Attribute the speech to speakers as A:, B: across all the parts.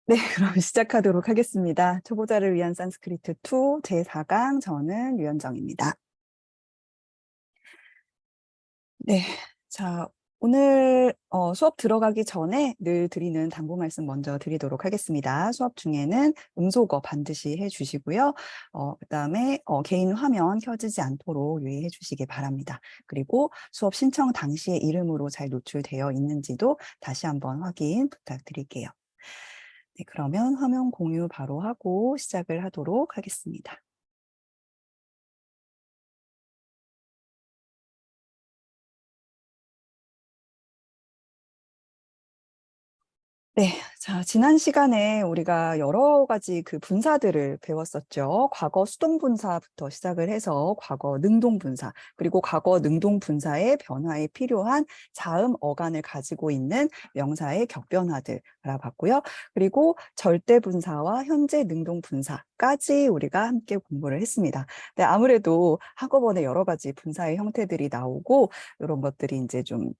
A: 네, 그럼 시작하도록 하겠습니다. 초보자를 위한 산스크리트 2 제4강 저는 유현정입니다. 네, 자, 오늘 수업 들어가기 전에 늘 드리는 당부 말씀 먼저 드리도록 하겠습니다. 수업 중에는 음소거 반드시 해주시고요. 그다음에 개인 화면 켜지지 않도록 유의해 주시기 바랍니다. 그리고 수업 신청 당시의 이름으로 잘 노출되어 있는지도 다시 한번 확인 부탁드릴게요. 네, 그러면 화면 공유 바로 하고 시작을 하도록 하겠습니다. 네, 자, 지난 시간에 우리가 여러 가지 그 분사들을 배웠었죠. 과거 수동분사부터 시작을 해서 과거 능동분사, 그리고 과거 능동분사의 변화에 필요한 자음 어간을 가지고 있는 명사의 격변화들 알아봤고요. 그리고 절대분사와 현재 능동분사까지 우리가 함께 공부를 했습니다. 네, 아무래도 한꺼번에 여러 가지 분사의 형태들이 나오고 이런 것들이 이제 좀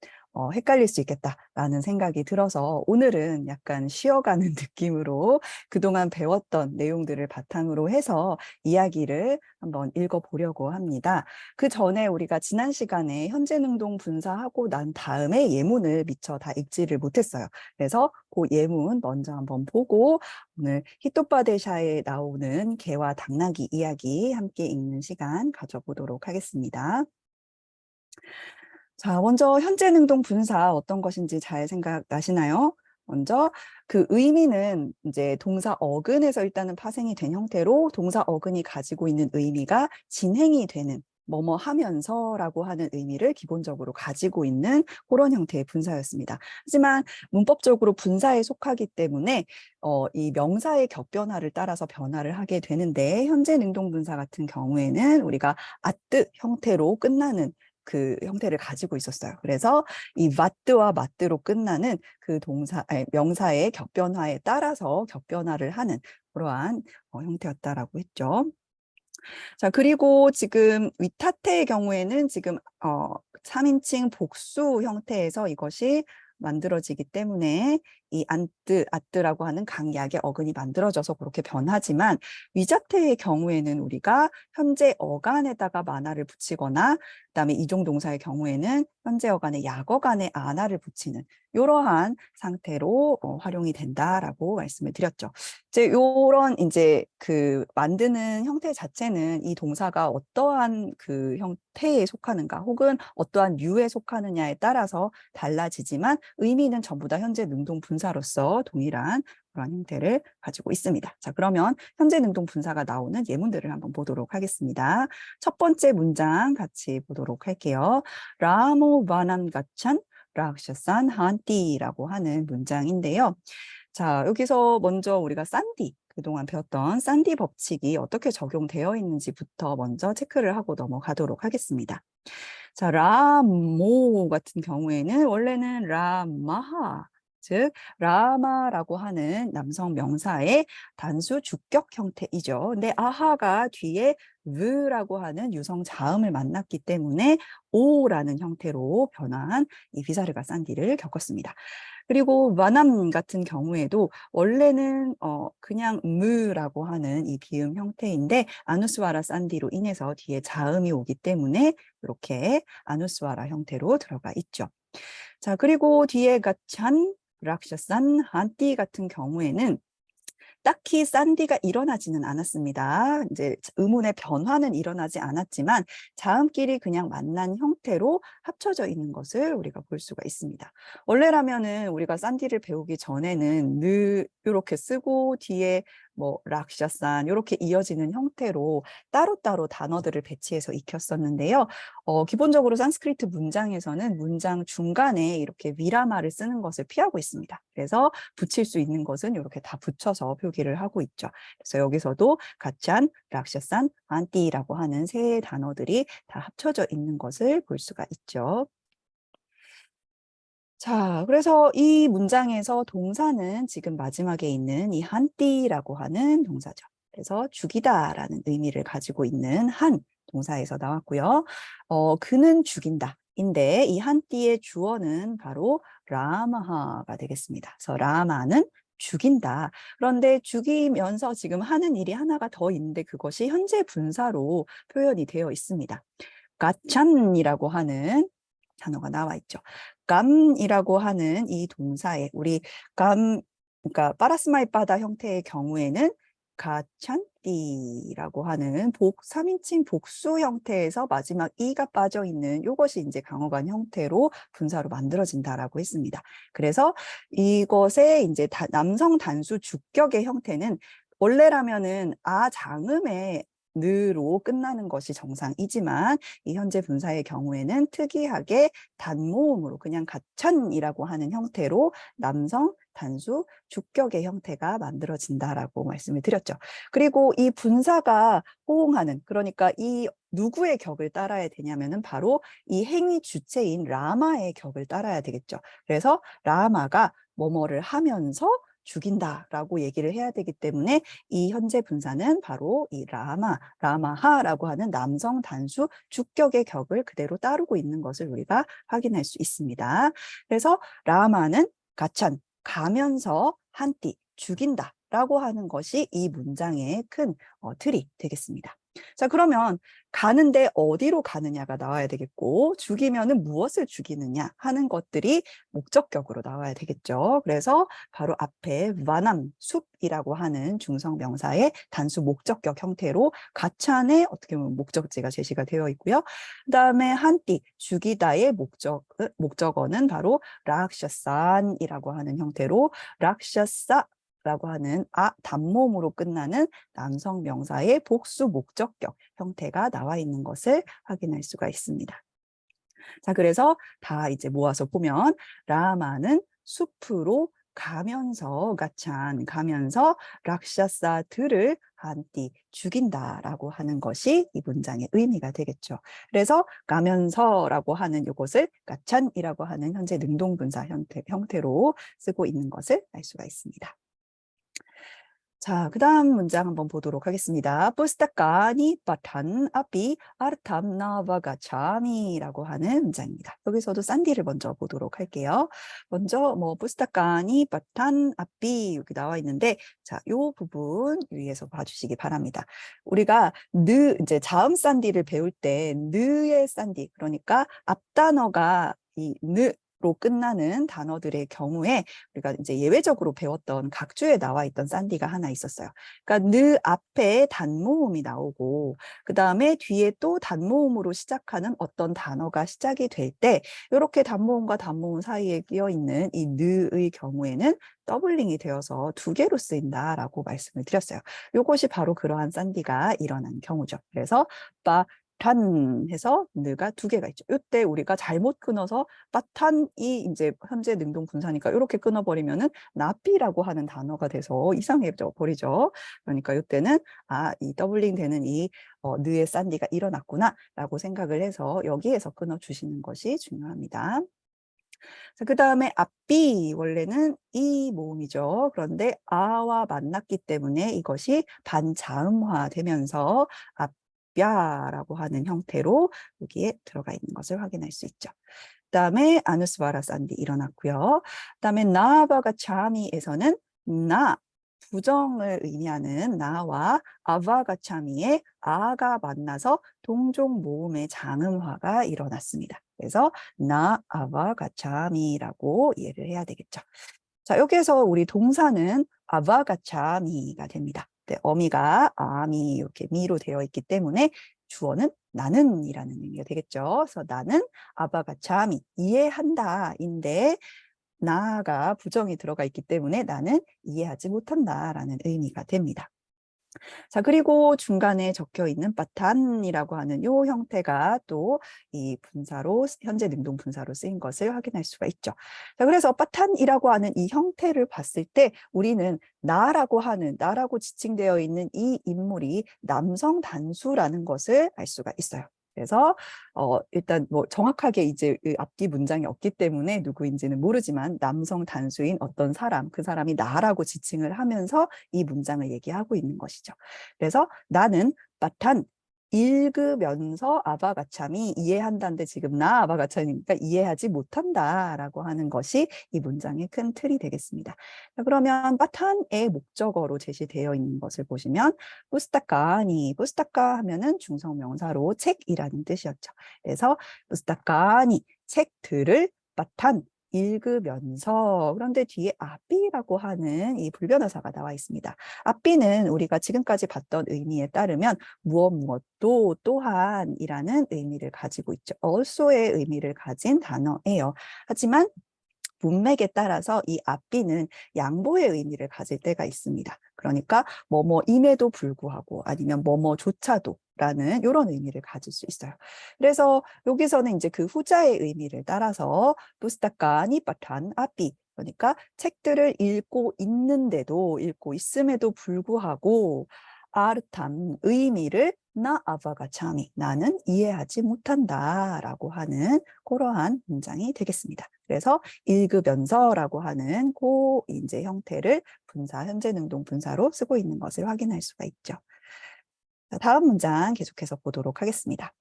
A: 헷갈릴 수 있겠다라는 생각이 들어서 오늘은 약간 쉬어가는 느낌으로 그동안 배웠던 내용들을 바탕으로 해서 이야기를 한번 읽어보려고 합니다. 그 전에 우리가 지난 시간에 현재 능동 분사하고 난 다음에 예문을 미처 다 읽지를 못했어요. 그래서 그 예문 먼저 한번 보고 오늘 히토파데샤에 나오는 개와 당나귀 이야기 함께 읽는 시간 가져보도록 하겠습니다. 자, 먼저 현재 능동 분사 어떤 것인지 잘 생각나시나요? 먼저 그 의미는 이제 동사 어근에서 일단은 파생이 된 형태로 동사 어근이 가지고 있는 의미가 진행이 되는 뭐뭐 하면서라고 하는 의미를 기본적으로 가지고 있는 그런 형태의 분사였습니다. 하지만 문법적으로 분사에 속하기 때문에 이 명사의 격변화를 따라서 변화를 하게 되는데 현재 능동 분사 같은 경우에는 우리가 아뜨 형태로 끝나는 그 형태를 가지고 있었어요. 그래서 이 마뜨와 마뜨로 끝나는 그 명사의 격변화에 따라서 격변화를 하는 그러한 형태였다라고 했죠. 자, 그리고 지금 위타테의 경우에는 지금 3인칭 복수 형태에서 이것이 만들어지기 때문에 이 아뜨라고 하는 강약의 어근이 만들어져서 그렇게 변하지만 위자테의 경우에는 우리가 현재 어간에다가 만화를 붙이거나 그다음에 이종동사의 경우에는 현재 어간에 약어간에 아나를 붙이는 이러한 상태로 활용이 된다라고 말씀을 드렸죠. 이제 요런 이제 그 만드는 형태 자체는 이 동사가 어떠한 그 형태에 속하는가 혹은 어떠한 류에 속하느냐에 따라서 달라지지만 의미는 전부 다 현재 능동 분사로서 동일한 그런 형태를 가지고 있습니다. 자, 그러면 현재 능동 분사가 나오는 예문들을 한번 보도록 하겠습니다. 첫 번째 문장 같이 보도록 할게요. 라모 바난 가찬 락샤산 한띠라고 하는 문장인데요. 자, 여기서 먼저 우리가 산디, 그동안 배웠던 산디 법칙이 어떻게 적용되어 있는지부터 먼저 체크를 하고 넘어가도록 하겠습니다. 자, 라모 같은 경우에는 원래는 라마하, 즉 라마라고 하는 남성 명사의 단수 주격 형태이죠. 근데 아하가 뒤에 브라고 하는 유성 자음을 만났기 때문에 오라는 형태로 변화한 이 비사르가 산디를 겪었습니다. 그리고 마남 같은 경우에도 원래는 그냥 무라고 하는 이 비음 형태인데 아누스와라 산디로 인해서 뒤에 자음이 오기 때문에 이렇게 아누스와라 형태로 들어가 있죠. 자, 그리고 뒤에 가찬, 락샤산, 한띠 같은 경우에는 딱히 산디가 일어나지는 않았습니다. 이제 의문의 변화는 일어나지 않았지만 자음끼리 그냥 만난 형태로 합쳐져 있는 것을 우리가 볼 수가 있습니다. 원래라면은 우리가 산디를 배우기 전에는 느 이렇게 쓰고 뒤에 뭐 락샤산 이렇게 이어지는 형태로 따로따로 단어들을 배치해서 익혔었는데요. 기본적으로 산스크리트 문장에서는 문장 중간에 이렇게 위라마를 쓰는 것을 피하고 있습니다. 그래서 붙일 수 있는 것은 이렇게 다 붙여서 표기를 하고 있죠. 그래서 여기서도 가찬, 락샤산, 안띠라고 하는 세 단어들이 다 합쳐져 있는 것을 볼 수가 있죠. 자, 그래서 이 문장에서 동사는 지금 마지막에 있는 이 한띠라고 하는 동사죠. 그래서 죽이다라는 의미를 가지고 있는 한 동사에서 나왔고요. 그는 죽인다. 인데 이 한띠의 주어는 바로 라마하가 되겠습니다. 그래서 라마는 죽인다. 그런데 죽이면서 지금 하는 일이 하나가 더 있는데 그것이 현재 분사로 표현이 되어 있습니다. 가찬이라고 하는 단어가 나와 있죠. 감이라고 하는 이 동사에 우리 감, 그러니까 빠라스마이바다 형태의 경우에는 가찬띠라고 하는 3인칭 복수 형태에서 마지막 이가 빠져 있는 이것이 이제 강어간 형태로 분사로 만들어진다라고 했습니다. 그래서 이것의 이제 남성 단수 주격의 형태는 원래라면은 장음의 느로 끝나는 것이 정상이지만 이 현재 분사의 경우에는 특이하게 단모음으로 그냥 가찬이라고 하는 형태로 남성 단수 주격의 형태가 만들어진다라고 말씀을 드렸죠. 그리고 이 분사가 호응하는, 그러니까 이 누구의 격을 따라야 되냐면은 바로 이 행위 주체인 라마의 격을 따라야 되겠죠. 그래서 라마가 뭐뭐를 하면서 죽인다라고 얘기를 해야 되기 때문에 이 현재 분사는 바로 이 라마하라고 하는 남성 단수 주격의 격을 그대로 따르고 있는 것을 우리가 확인할 수 있습니다. 그래서 라마는 가찬, 가면서 한띠, 죽인다라고 하는 것이 이 문장의 큰 틀이 되겠습니다. 자, 그러면 가는데 어디로 가느냐가 나와야 되겠고, 죽이면은 무엇을 죽이느냐 하는 것들이 목적격으로 나와야 되겠죠. 그래서 바로 앞에 와남, 숲이라고 하는 중성 명사의 단수 목적격 형태로 가찬에 어떻게 보면 목적지가 제시가 되어 있고요. 그다음에 한띠, 죽이다의 목적어는 바로 락샤산이라고 하는 형태로 락샤사 라고 하는 단모음으로 끝나는 남성 명사의 복수 목적격 형태가 나와 있는 것을 확인할 수가 있습니다. 자, 그래서 다 이제 모아서 보면 라마는 숲으로 가면서 가면서 락샤사들을 한띠 죽인다라고 하는 것이 이 문장의 의미가 되겠죠. 그래서 가면서라고 하는 이것을 가찬이라고 하는 현재 능동분사 형태로 쓰고 있는 것을 알 수가 있습니다. 자, 그 다음 문장 한번 보도록 하겠습니다. Pustaka-ni patan api artham navagacchami라고 하는 문장입니다. 여기서도 싼디를 먼저 보도록 할게요. 먼저 Pustaka-ni patan api 여기 나와 있는데, 자, 요 부분 위에서 봐주시기 바랍니다. 우리가 이제 자음 싼디를 배울 때 느의 싼디, 그러니까 앞단어가 이 로 끝나는 단어들의 경우에 우리가 이제 예외적으로 배웠던 각주에 나와 있던 싼디가 하나 있었어요. 그러니까 느 앞에 단모음이 나오고 그 다음에 뒤에 또 단모음으로 시작하는 어떤 단어가 시작이 될 때 이렇게 단모음과 단모음 사이에 끼어 있는 이 느의 경우에는 더블링이 되어서 두 개로 쓰인다라고 말씀을 드렸어요. 이것이 바로 그러한 싼디가 일어난 경우죠. 그래서 단 해서 느가 두 개가 있죠. 이때 우리가 잘못 끊어서 빠탄이 이제 현재 능동 분사니까 이렇게 끊어버리면은 나삐라고 하는 단어가 돼서 이상해져 버리죠. 그러니까 이때는 이 더블링 되는 이 느의 싼디가 일어났구나라고 생각을 해서 여기에서 끊어주시는 것이 중요합니다. 자, 그 다음에 앞비 원래는 이 모음이죠. 그런데 아와 만났기 때문에 이것이 반자음화 되면서 앞야라고 하는 형태로 여기에 들어가 있는 것을 확인할 수 있죠. 그 다음에 아누스바라 산디 일어났고요. 그 다음에 나바가 차미에서는 나 부정을 의미하는 나와 아바가 차미의 아가 만나서 동종 모음의 장음화가 일어났습니다. 그래서 나 아바가 차미라고 이해를 해야 되겠죠. 자, 여기에서 우리 동사는 아바가 차미가 됩니다. 네, 어미가 아미 이렇게 미로 되어 있기 때문에 주어는 나는이라는 의미가 되겠죠. 그래서 나는 아바가 차미 이해한다인데 나가 부정이 들어가 있기 때문에 나는 이해하지 못한다라는 의미가 됩니다. 자, 그리고 중간에 적혀 있는 빠탄이라고 하는 이 형태가 또 이 분사로 현재 능동 분사로 쓰인 것을 확인할 수가 있죠. 자, 그래서 빠탄이라고 하는 이 형태를 봤을 때 우리는 나라고 지칭되어 있는 이 인물이 남성 단수라는 것을 알 수가 있어요. 그래서 일단 정확하게 이제 앞뒤 문장이 없기 때문에 누구인지는 모르지만 남성 단수인 어떤 사람, 그 사람이 나라고 지칭을 하면서 이 문장을 얘기하고 있는 것이죠. 그래서 나는 빠탄 읽으면서 아바가참이 이해한다는데 지금 나 아바가참이니까 이해하지 못한다라고 하는 것이 이 문장의 큰 틀이 되겠습니다. 자, 그러면 바탄의 목적어로 제시되어 있는 것을 보시면 부스타카니, 부스타카 하면은 중성명사로 책이라는 뜻이었죠. 그래서 부스타카니, 책들을 바탄, 읽으면서. 그런데 뒤에 아삐라고 하는 이 불변호사가 나와 있습니다. 아삐는 우리가 지금까지 봤던 의미에 따르면 무엇도 또한이라는 의미를 가지고 있죠. also의 의미를 가진 단어예요. 하지만 문맥에 따라서 이 앞비는 양보의 의미를 가질 때가 있습니다. 그러니까 뭐뭐임에도 불구하고 아니면 뭐뭐조차도 라는 이런 의미를 가질 수 있어요. 그래서 여기서는 이제 그 후자의 의미를 따라서 부스타카니 바탄 아삐, 그러니까 책들을 읽고 있는데도, 읽고 있음에도 불구하고 아르탄 의미를 나 아바가 참이, 나는 이해하지 못한다라고 하는 그러한 문장이 되겠습니다. 그래서 읽으면서라고 하는 그 이제 형태를 분사, 현재 능동 분사로 쓰고 있는 것을 확인할 수가 있죠. 자, 다음 문장 계속해서 보도록 하겠습니다.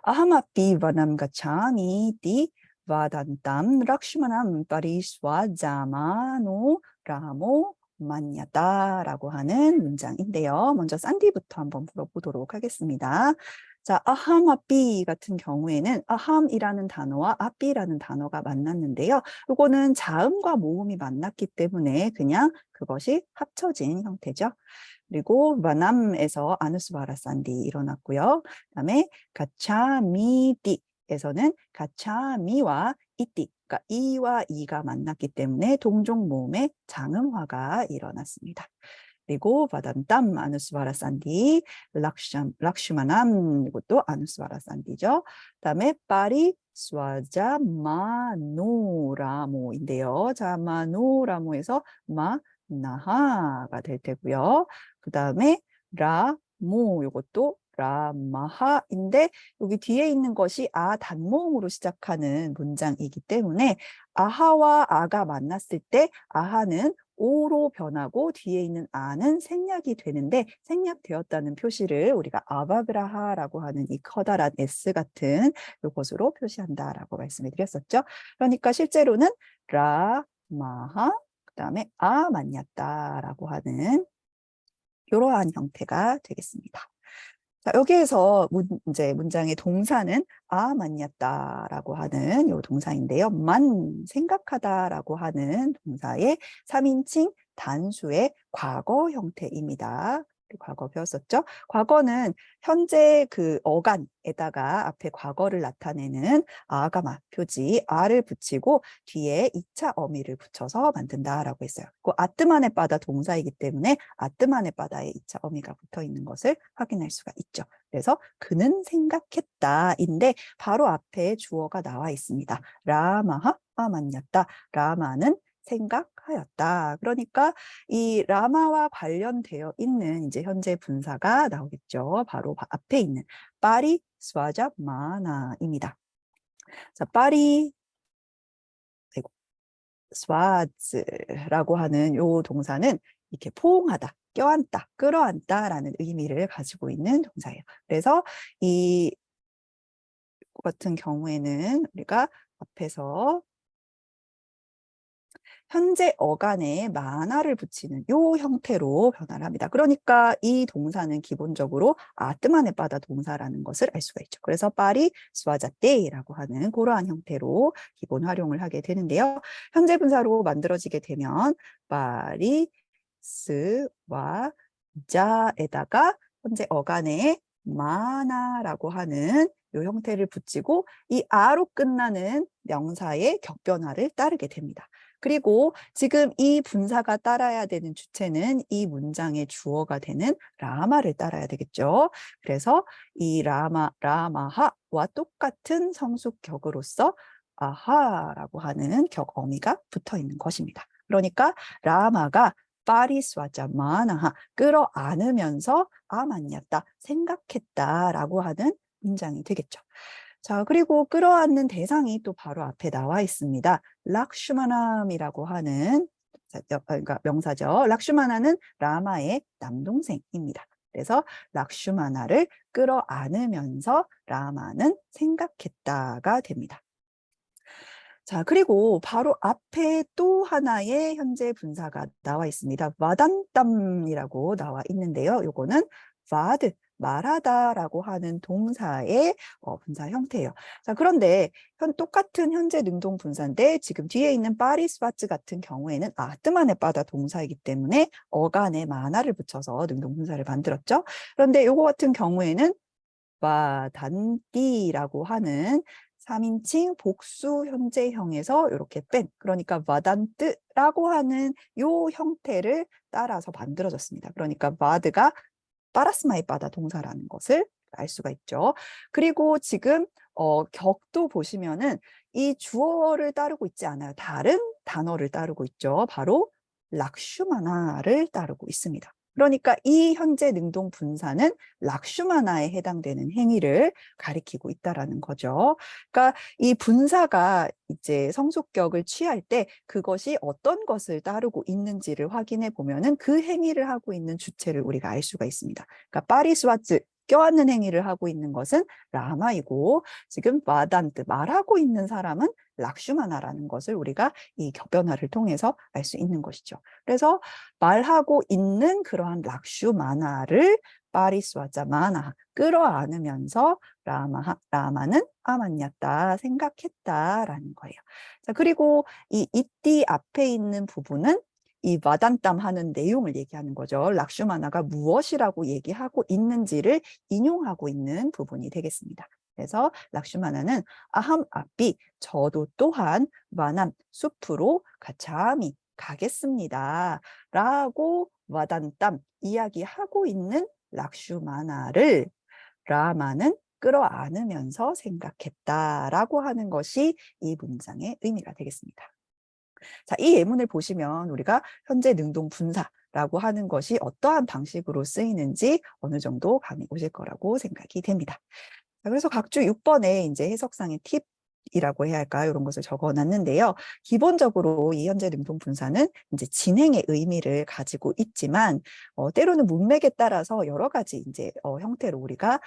A: 아하마피 바남가차미 띠 와단땀 락슈마남 파리스와 자마노 라모 만야다라고 하는 문장인데요. 먼저 산디부터 한번 물어보도록 하겠습니다. 자, 아함아삐 같은 경우에는 아함이라는 단어와 아삐라는 단어가 만났는데요. 이거는 자음과 모음이 만났기 때문에 그냥 그것이 합쳐진 형태죠. 그리고 마남에서 아누스바라산디 일어났고요. 그다음에 가차미띠에서는 가차미와 이띠, 그러니까 이와 이가 만났기 때문에 동종 모음의 장음화가 일어났습니다. 그리고 바단땀 아누스바라산디, 락슈마남 이것도 아누스바라산디죠. 그다음에 파리 스와자마노라모인데요. 자마노라모에서 나하가 될 테고요. 그 다음에 라모 이것도 라마하인데 여기 뒤에 있는 것이 아 단모음으로 시작하는 문장이기 때문에 아하와 아가 만났을 때 아하는 오로 변하고 뒤에 있는 아는 생략이 되는데 생략되었다는 표시를 우리가 아바그라하라고 하는 이 커다란 S 같은 이것으로 표시한다라고 말씀을 드렸었죠. 그러니까 실제로는 라마하 그다음에 아 만났다라고 하는 이러한 형태가 되겠습니다. 자, 여기에서 이제 문장의 동사는 아 만났다라고 하는 이 동사인데요. 만 생각하다라고 하는 동사의 3인칭 단수의 과거 형태입니다. 과거 배웠었죠? 과거는 현재 그 어간에다가 앞에 과거를 나타내는 아가마 표지 아를 붙이고 뒤에 2차 어미를 붙여서 만든다라고 했어요. 그 아뜨만에 빠다 동사이기 때문에 아뜨만에 빠다에 2차 어미가 붙어 있는 것을 확인할 수가 있죠. 그래서 그는 생각했다인데 바로 앞에 주어가 나와 있습니다. 라마하 아만였다. 라마는 생각하였다. 그러니까 이 라마와 관련되어 있는 이제 현재 분사가 나오겠죠. 바로 앞에 있는 파리 스와자 마나입니다. 자, 파리 스와즈라고 하는 요 동사는 이렇게 포옹하다, 껴안다, 끌어안다라는 의미를 가지고 있는 동사예요. 그래서 이 같은 경우에는 우리가 앞에서 현재 어간에 만화를 붙이는 요 형태로 변화를 합니다. 그러니까 이 동사는 기본적으로 아뜨만에 빠다 동사라는 것을 알 수가 있죠. 그래서 파리 스와자떼라고 하는 그러한 형태로 기본 활용을 하게 되는데요. 현재 분사로 만들어지게 되면 파리 스와자에다가 현재 어간에 마나라고 하는 요 형태를 붙이고 이 아로 끝나는 명사의 격변화를 따르게 됩니다. 그리고 지금 이 분사가 따라야 되는 주체는 이 문장의 주어가 되는 라마를 따라야 되겠죠. 그래서 이 라마하와 똑같은 성숙격으로서 아하라고 하는 격어미가 붙어 있는 것입니다. 그러니까 라마가 파리스와자마나하 끌어안으면서 아 만났다 생각했다라고 하는 문장이 되겠죠. 자, 그리고 끌어안는 대상이 또 바로 앞에 나와 있습니다. 락슈마남이라고 하는 그러니까 명사죠. 락슈마나는 라마의 남동생입니다. 그래서 락슈마나를 끌어안으면서 라마는 생각했다가 됩니다. 자, 그리고 바로 앞에 또 하나의 현재 분사가 나와 있습니다. 와단땀이라고 나와 있는데요. 요거는 와드, 말하다라고 하는 동사의 분사 형태예요. 자, 그런데 똑같은 현재 능동 분사인데 지금 뒤에 있는 파리스와츠 같은 경우에는 아뜨만에 빠다 동사이기 때문에 어간에 만화를 붙여서 능동 분사를 만들었죠. 그런데 요거 같은 경우에는 와단띠라고 하는 3인칭 복수 현재형에서 이렇게 뺀, 그러니까 와단뜨라고 하는 요 형태를 따라서 만들어졌습니다. 그러니까 와드가 빠라스마이 빠다 동사라는 것을 알 수가 있죠. 그리고 지금 격도 보시면은 이 주어를 따르고 있지 않아요. 다른 단어를 따르고 있죠. 바로 락슈마나를 따르고 있습니다. 그러니까 이 현재 능동 분사는 락슈마나에 해당되는 행위를 가리키고 있다라는 거죠. 그러니까 이 분사가 이제 성숙격을 취할 때 그것이 어떤 것을 따르고 있는지를 확인해 보면은 그 행위를 하고 있는 주체를 우리가 알 수가 있습니다. 그러니까 파리스와츠 껴안는 행위를 하고 있는 것은 라마이고 지금 와단트 말하고 있는 사람은 락슈마나라는 것을 우리가 이 격변화를 통해서 알 수 있는 것이죠. 그래서 말하고 있는 그러한 락슈마나를 파리스와자 마나 끌어안으면서 라마는 아만냐다 생각했다라는 거예요. 자, 그리고 이 이띠 앞에 있는 부분은 이 와단땀 하는 내용을 얘기하는 거죠. 락슈마나가 무엇이라고 얘기하고 있는지를 인용하고 있는 부분이 되겠습니다. 그래서 락슈마나는 아함 앞비 저도 또한 와남 숲으로 가차미 가겠습니다. 라고 와단땀 이야기하고 있는 락슈마나를 라마는 끌어안으면서 생각했다라고 하는 것이 이 문장의 의미가 되겠습니다. 자, 이 예문을 보시면 우리가 현재 능동 분사라고 하는 것이 어떠한 방식으로 쓰이는지 어느 정도 감이 오실 거라고 생각이 됩니다. 자, 그래서 각주 6번에 이제 해석상의 팁이라고 해야 할까요? 이런 것을 적어 놨는데요. 기본적으로 이 현재 능동 분사는 이제 진행의 의미를 가지고 있지만, 때로는 문맥에 따라서 여러 가지 이제 형태로 우리가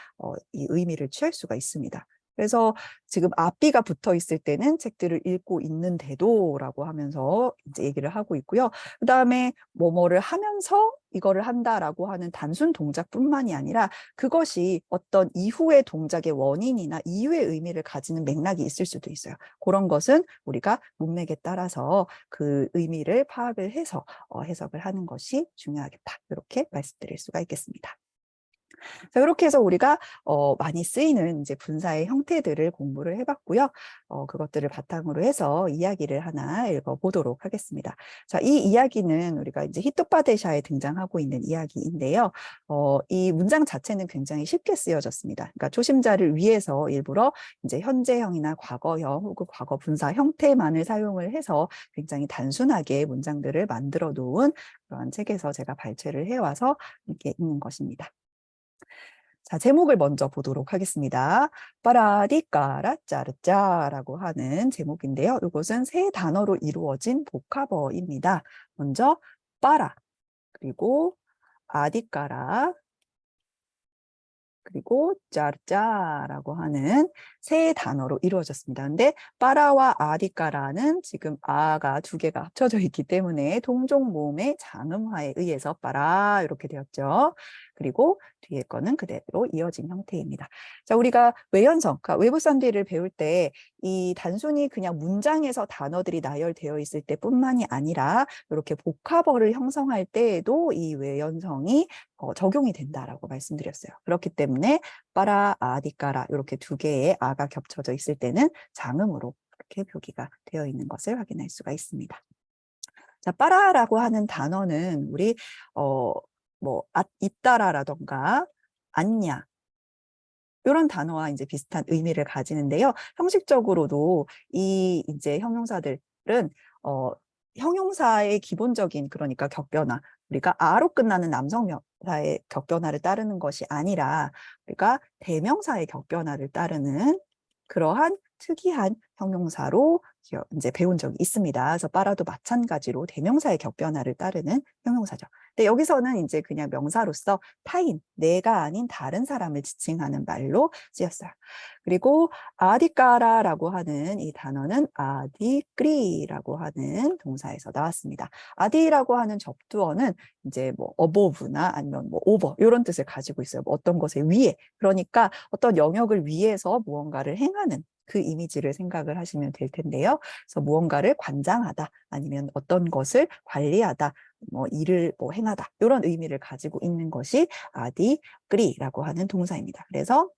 A: 이 의미를 취할 수가 있습니다. 그래서 지금 앞비가 붙어 있을 때는 책들을 읽고 있는데도라고 하면서 이제 얘기를 하고 있고요. 그 다음에 뭐뭐를 하면서 이거를 한다라고 하는 단순 동작뿐만이 아니라 그것이 어떤 이후의 동작의 원인이나 이유의 의미를 가지는 맥락이 있을 수도 있어요. 그런 것은 우리가 문맥에 따라서 그 의미를 파악을 해서 해석을 하는 것이 중요하겠다. 이렇게 말씀드릴 수가 있겠습니다. 자, 이렇게 해서 우리가 많이 쓰이는 이제 분사의 형태들을 공부를 해봤고요. 그것들을 바탕으로 해서 이야기를 하나 읽어보도록 하겠습니다. 자, 이 이야기는 우리가 이제 히토파데샤에 등장하고 있는 이야기인데요. 이 문장 자체는 굉장히 쉽게 쓰여졌습니다. 그러니까 초심자를 위해서 일부러 이제 현재형이나 과거형 혹은 과거 분사 형태만을 사용을 해서 굉장히 단순하게 문장들을 만들어 놓은 그런 책에서 제가 발췌를 해와서 이렇게 읽는 것입니다. 자, 제목을 먼저 보도록 하겠습니다. 빠라디까라 짜르짜라고 하는 제목인데요. 이것은 세 단어로 이루어진 복합어입니다. 먼저 빠라, 그리고 아디까라, 그리고 짜르짜라고 하는 세 단어로 이루어졌습니다. 근데 빠라와 아디까라는 지금 아가 두 개가 합쳐져 있기 때문에 동종 모음의 장음화에 의해서 빠라 이렇게 되었죠. 그리고 뒤에 거는 그대로 이어진 형태입니다. 자, 우리가 외연성, 그러니까 외부 썬디를 배울 때 이 단순히 그냥 문장에서 단어들이 나열되어 있을 때뿐만이 아니라 이렇게 복합어를 형성할 때에도 이 외연성이 적용이 된다라고 말씀드렸어요. 그렇기 때문에 빠라, 아디까라 이렇게 두 개의 아가 겹쳐져 있을 때는 장음으로 이렇게 표기가 되어 있는 것을 확인할 수가 있습니다. 자, 빠라라고 하는 단어는 우리 있다라라던가 안냐 이런 단어와 이제 비슷한 의미를 가지는데요. 형식적으로도 이 이제 형용사들은 형용사의 기본적인 그러니까 격변화, 우리가 아로 끝나는 남성명사의 격변화를 따르는 것이 아니라 우리가 대명사의 격변화를 따르는 그러한 특이한 형용사로 이제 배운 적이 있습니다. 그래서 빠라도 마찬가지로 대명사의 격변화를 따르는 형용사죠. 근데 여기서는 이제 그냥 명사로서 타인, 내가 아닌 다른 사람을 지칭하는 말로 쓰였어요. 그리고 아디까라라고 하는 이 단어는 아디크리라고 하는 동사에서 나왔습니다. 아디라고 하는 접두어는 이제 뭐 above나 아니면 뭐 over 이런 뜻을 가지고 있어요. 뭐 어떤 것에 위에. 그러니까 어떤 영역을 위해서 무언가를 행하는 그 이미지를 생각을 하시면 될 텐데요. 그래서 무언가를 관장하다 아니면 어떤 것을 관리하다 뭐 일을 뭐 행하다 이런 의미를 가지고 있는 것이 아디그리라고 하는 동사입니다. 그래서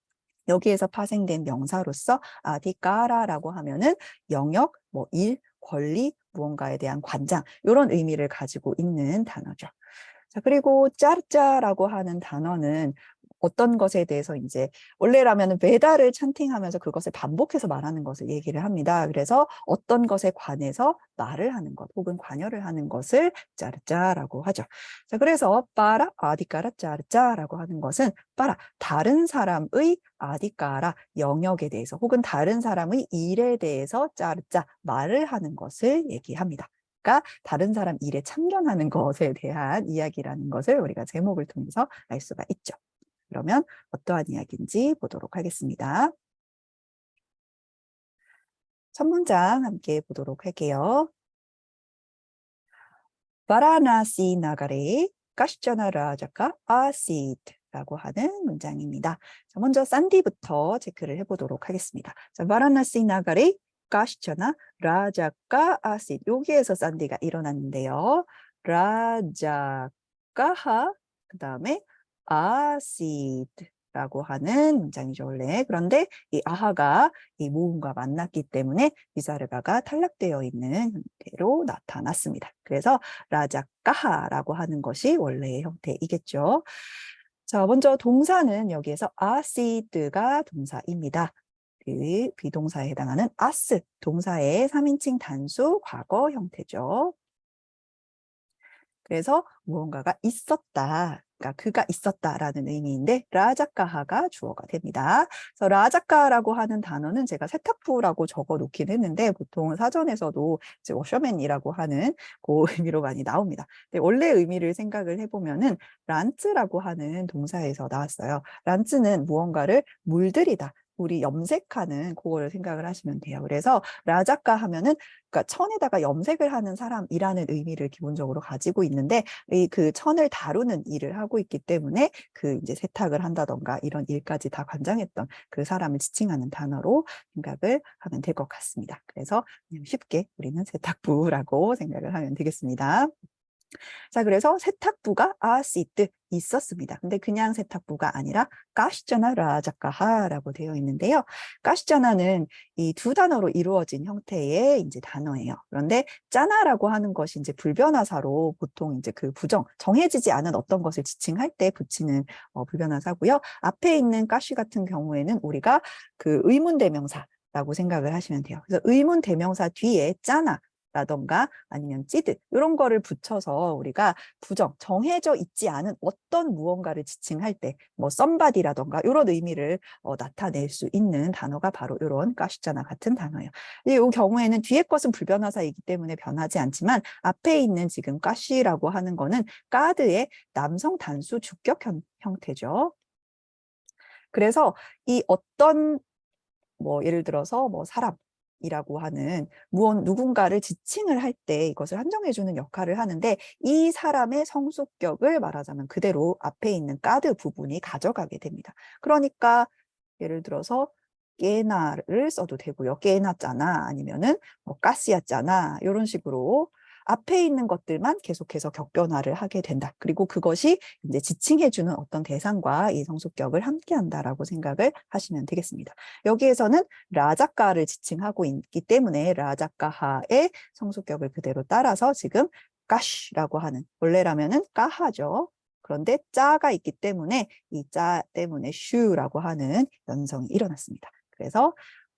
A: 여기에서 파생된 명사로서 아디까라라고 하면은 영역, 뭐 일, 권리, 무언가에 대한 관장 이런 의미를 가지고 있는 단어죠. 자, 그리고 짜르짜라고 하는 단어는 어떤 것에 대해서 이제 원래라면 배달을 찬팅하면서 그것을 반복해서 말하는 것을 얘기를 합니다. 그래서 어떤 것에 관해서 말을 하는 것 혹은 관여를 하는 것을 짜르짜라고 하죠. 자, 그래서 빠라 아디까라 짜르짜라고 하는 것은 빠라 다른 사람의 아디까라 영역에 대해서 혹은 다른 사람의 일에 대해서 짜르짜 말을 하는 것을 얘기합니다. 다른 사람 일에 참견하는 것에 대한 이야기라는 것을 우리가 제목을 통해서 알 수가 있죠. 그러면 어떠한 이야기인지 보도록 하겠습니다. 첫 문장 함께 보도록 할게요. 바라나시 나가레 까시자나 라자카 아시드라고 하는 문장입니다. 자, 먼저 산디부터 체크를 해보도록 하겠습니다. 자, 바라나시 나가레 까시자나 라자카 아시드 여기에서 산디가 일어났는데요. 라자카하 그 다음에 아시드라고 하는 문장이죠 원래. 그런데 이 아하가 이 모음과 만났기 때문에 비사르가가 탈락되어 있는 형태로 나타났습니다. 그래서 라자카하라고 하는 것이 원래의 형태이겠죠. 자, 먼저 동사는 여기에서 아시드가 동사입니다. 그 비동사에 해당하는 아스 동사의 3인칭 단수 과거 형태죠. 그래서 무언가가 있었다. 그러니까 그가 있었다라는 의미인데 라자카하가 주어가 됩니다. 그래서 라자카라고 하는 단어는 제가 세탁부라고 적어 놓긴 했는데 보통 사전에서도 이제 워셔맨이라고 하는 그 의미로 많이 나옵니다. 근데 원래 의미를 생각을 해보면은 란츠라고 하는 동사에서 나왔어요. 란츠는 무언가를 물들이다. 우리 염색하는 그거를 생각을 하시면 돼요. 그래서 라자카 하면은 그러니까 천에다가 염색을 하는 사람이라는 의미를 기본적으로 가지고 있는데 이 그 천을 다루는 일을 하고 있기 때문에 그 이제 세탁을 한다던가 이런 일까지 다 관장했던 그 사람을 지칭하는 단어로 생각을 하면 될 것 같습니다. 그래서 그냥 쉽게 우리는 세탁부라고 생각을 하면 되겠습니다. 자, 그래서 세탁부가 아시트 있었습니다. 근데 그냥 세탁부가 아니라 까시자나 라자카하라고 되어 있는데요. 까시자나는 이 두 단어로 이루어진 형태의 이제 단어예요. 그런데 짜나라고 하는 것이 이제 불변화사로 보통 이제 그 부정, 정해지지 않은 어떤 것을 지칭할 때 붙이는 불변화사고요. 앞에 있는 까시 같은 경우에는 우리가 그 의문대명사라고 생각을 하시면 돼요. 그래서 의문대명사 뒤에 짜나 라던가 아니면 찌드 이런 거를 붙여서 우리가 부정, 정해져 있지 않은 어떤 무언가를 지칭할 때 뭐 somebody라던가 이런 의미를 나타낼 수 있는 단어가 바로 이런 까시자나 같은 단어예요. 이 경우에는 뒤에 것은 불변화사이기 때문에 변하지 않지만 앞에 있는 지금 까시라고 하는 거는 까드의 남성 단수 주격 형태죠. 그래서 이 어떤 뭐 예를 들어서 뭐 사람이라고 하는 누군가를 지칭을 할 때 이것을 한정해주는 역할을 하는데 이 사람의 성수격을 말하자면 그대로 앞에 있는 까드 부분이 가져가게 됩니다. 그러니까 예를 들어서 깨나를 써도 되고요. 깨나짜나 아니면은 뭐 가시야짜나 이런 식으로 앞에 있는 것들만 계속해서 격변화를 하게 된다. 그리고 그것이 이제 지칭해주는 어떤 대상과 이 성수격을 함께한다라고 생각을 하시면 되겠습니다. 여기에서는 라자카를 지칭하고 있기 때문에 라자카하의 성수격을 그대로 따라서 지금 까시라고 하는 원래라면은 까하죠. 그런데 짜가 있기 때문에 이 짜 때문에 슈라고 하는 연성이 일어났습니다. 그래서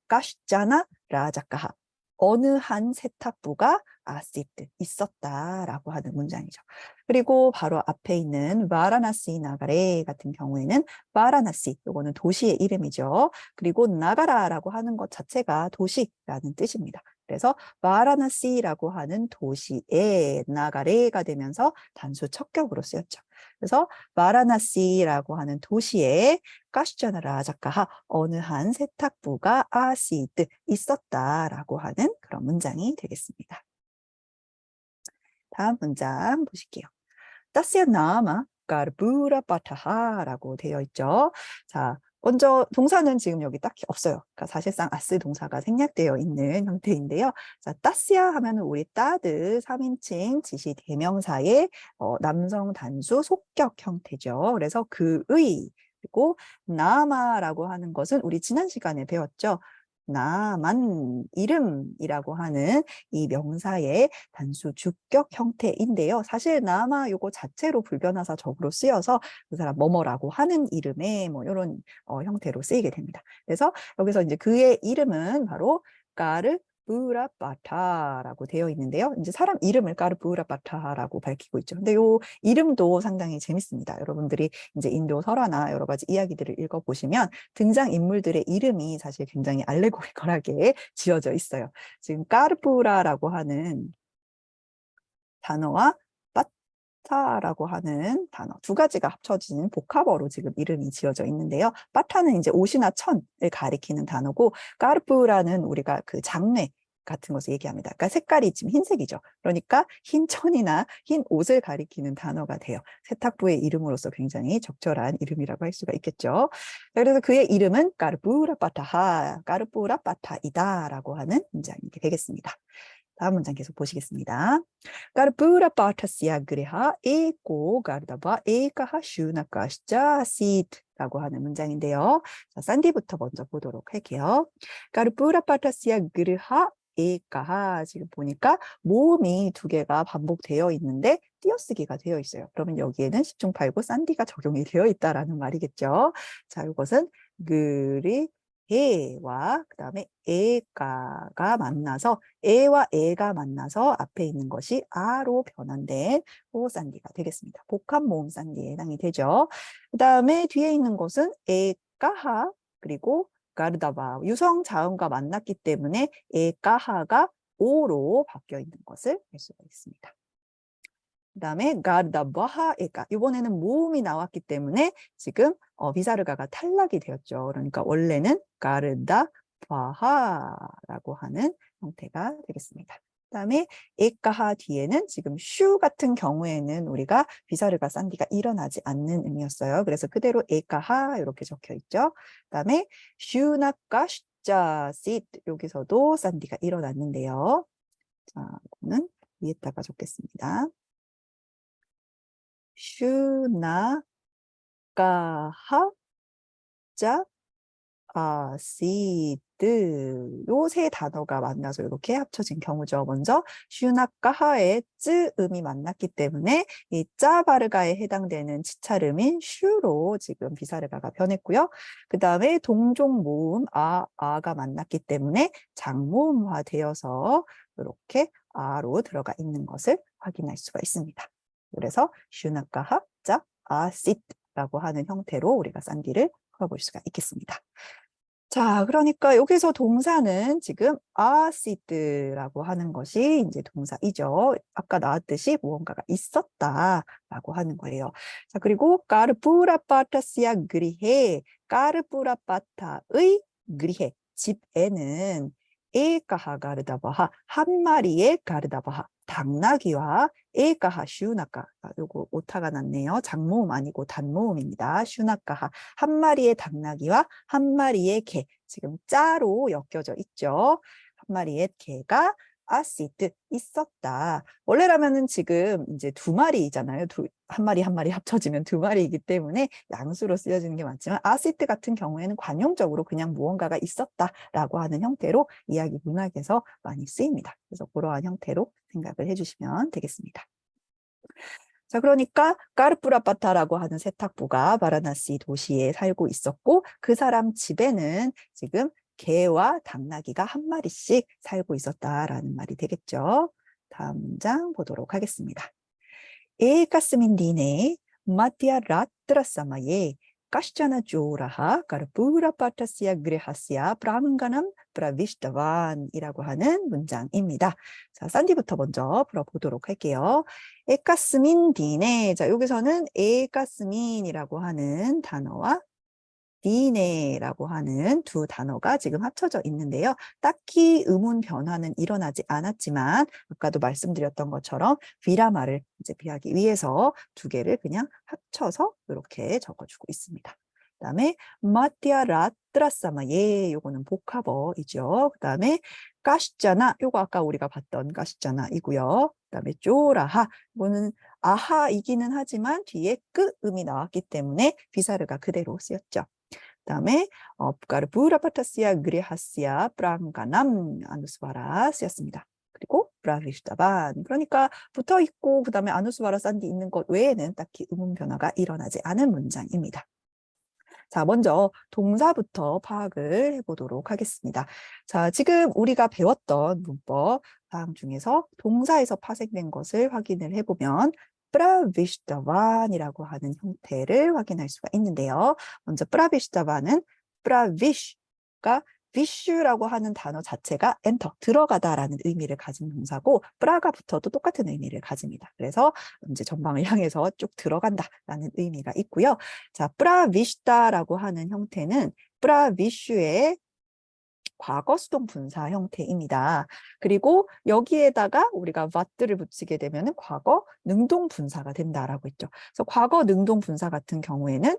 A: 까시짜나 라자카하 어느 한 세탁부가 아시트 있었다라고 하는 문장이죠. 그리고 바로 앞에 있는 바라나시 나가레 같은 경우에는 바라나시, 이거는 도시의 이름이죠. 그리고 나가라라고 하는 것 자체가 도시라는 뜻입니다. 그래서 바라나시라고 하는 도시에 나가레가 되면서 단수 척격으로 쓰였죠. 그래서 바라나시라고 하는 도시에 까시자나라 작가하 어느 한 세탁부가 아시드 있었다라고 하는 그런 문장이 되겠습니다. 다음 문장 보실게요. 따스야 나마 까르부라 바타하라고 되어 있죠. 자, 먼저 동사는 지금 여기 딱히 없어요. 그러니까 사실상 아스 동사가 생략되어 있는 형태인데요. 자, 따스야 하면은 우리 따드 3인칭 지시 대명사의 남성 단수 속격 형태죠. 그래서 그의 그리고 나마라고 하는 것은 우리 지난 시간에 배웠죠. 나만 이름이라고 하는 이 명사의 단수 주격 형태인데요. 사실 나마 요거 자체로 불변하사적으로 쓰여서 그 사람 뭐뭐라고 하는 이름에 뭐 이런 형태로 쓰이게 됩니다. 그래서 여기서 이제 그의 이름은 바로 까르 부라바타라고 되어 있는데요. 이제 사람 이름을 까르 부라바타라고 밝히고 있죠. 근데 요 이름도 상당히 재밌습니다. 여러분들이 이제 인도 설화나 여러 가지 이야기들을 읽어보시면 등장 인물들의 이름이 사실 굉장히 알레고리컬하게 지어져 있어요. 지금 까르푸라라고 하는 단어와 빠타라고 하는 단어 두 가지가 합쳐진 복합어로 지금 이름이 지어져 있는데요. 빠타는 이제 옷이나 천을 가리키는 단어고 까르푸라는 우리가 그 장례 같은 것을 얘기합니다. 그러니까 색깔이 지금 흰색이죠. 그러니까 흰 천이나 흰 옷을 가리키는 단어가 돼요. 세탁부의 이름으로서 굉장히 적절한 이름이라고 할 수가 있겠죠. 그래서 그의 이름은 까르푸라빠타하, 까르푸라빠타이다라고 하는 문장이 되겠습니다. 다음 문장 계속 보시겠습니다. 까르푸라 파타시아 그레하 에고 가르다바 에카하 슈나카시자 시트라고 하는 문장인데요. 자, 산디부터 먼저 보도록 할게요. 까르푸라 파타시아 그레하 에카하 지금 보니까 모음이 두 개가 반복되어 있는데 띄어쓰기가 되어 있어요. 그러면 여기에는 10중 8구 산디가 적용이 되어 있다라는 말이겠죠. 자, 이것은 그리 에와 그다음에 에가가 만나서 에와 에가 만나서 앞에 있는 것이 아로 변환된 호산디가 되겠습니다. 복합 모음 산디에 해당이 되죠. 그다음에 뒤에 있는 것은 에까하 그리고 가르다바 유성 자음과 만났기 때문에 에까하가 오로 바뀌어 있는 것을 알 수가 있습니다. 그다음에 가르다바하에가 이번에는 모음이 나왔기 때문에 지금 비사르가가 탈락이 되었죠. 그러니까 원래는 가르다바하라고 하는 형태가 되겠습니다. 그다음에 에까하 뒤에는 지금 슈 같은 경우에는 우리가 비사르가 산디가 일어나지 않는 의미였어요. 그래서 그대로 에까하 이렇게 적혀 있죠. 그다음에 슈나까 슈자 시트 여기서도 산디가 일어났는데요. 자, 이거는 위에다가 적겠습니다. 슈나까하 자 아시드 요 세 단어가 만나서 이렇게 합쳐진 경우죠. 먼저 슈나까하의 쯔음이 만났기 때문에 이 짜바르가에 해당되는 치찰음인 슈로 지금 비사르가가 변했고요. 그 다음에 동종 모음 아가 만났기 때문에 장모음화 되어서 이렇게 아로 들어가 있는 것을 확인할 수가 있습니다. 그래서 슈나까하 자 아시드라고 하는 형태로 우리가 산디를 풀어볼 수가 있겠습니다. 자, 그러니까 여기서 동사는 지금 아시드라고 하는 것이 이제 동사이죠. 아까 나왔듯이 무언가가 있었다라고 하는 거예요. 자, 그리고 까르푸라파타시아 그리헤, 까르푸라파타의 그리헤, 집에는 에까하 가르다바하, 한 마리의 가르다바하, 당나귀와 에까하 슈나까, 요거 오타가 났네요. 장모음 아니고 단모음입니다. 슈나까하, 한 마리의 당나귀와 한 마리의 개, 지금 짜로 엮여져 있죠. 한 마리의 개가 아시드 있었다. 원래라면은 지금 이제 두 마리잖아요. 한 마리 한 마리 합쳐지면 두 마리이기 때문에 양수로 쓰여지는 게 맞지만 아시드 같은 경우에는 관용적으로 그냥 무언가가 있었다라고 하는 형태로 이야기 문학에서 많이 쓰입니다. 그래서 그러한 형태로 생각을 해주시면 되겠습니다. 자, 그러니까 까르푸라파타라고 하는 세탁부가 바라나시 도시에 살고 있었고 그 사람 집에는 지금 개와 당나귀가 한 마리씩 살고 있었다라는 말이 되겠죠. 다음 문장 보도록 하겠습니다. 에가스민 디네 마티아 라트라사마예 까시자나 조라하 가르푸라 파타시아 그레하시아 브라문가남 브라비시타반이라고 하는 문장입니다. 자, 산디부터 먼저 풀어보도록 할게요. 에가스민 디네. 자, 여기서는 에가스민이라고 하는 단어와 디네라고 하는 두 단어가 지금 합쳐져 있는데요. 딱히 의문 변화는 일어나지 않았지만 아까도 말씀드렸던 것처럼 비라마를 이제 비하기 위해서 두 개를 그냥 합쳐서 이렇게 적어주고 있습니다. 그다음에 마티아 라트라사마 예, 요거는 복합어이죠. 그다음에 까시자나 요거 아까 우리가 봤던 까시자나이고요. 그다음에 쪼라하 이거는 아하이기는 하지만 뒤에 끄음이 나왔기 때문에 비사르가 그대로 쓰였죠. 그다음에 부라파타시아 그레하시아 프랑가남 아누스바라스였습니다. 그리고 브라비슈타반 그러니까 붙어 있고 그다음에 아누스바라 산디 있는 것 외에는 딱히 의문 변화가 일어나지 않은 문장입니다. 자, 먼저 동사부터 파악을 해보도록 하겠습니다. 자, 지금 우리가 배웠던 문법 사항 중에서 동사에서 파생된 것을 확인을 해보면 프라비슈타반이라고 하는 형태를 확인할 수가 있는데요. 먼저 프라비슈타반은 프라비슈가 비슈라고 하는 단어 자체가 엔터, 들어가다라는 의미를 가진 동사고 프라가 붙어도 똑같은 의미를 가집니다. 그래서 이제 전방을 향해서 쭉 들어간다라는 의미가 있고요. 자, 프라비슈타라고 하는 형태는 프라비슈의 과거 수동 분사 형태입니다. 그리고 여기에다가 우리가 vat를 붙이게 되면 과거 능동 분사가 된다라고 했죠. 그래서 과거 능동 분사 같은 경우에는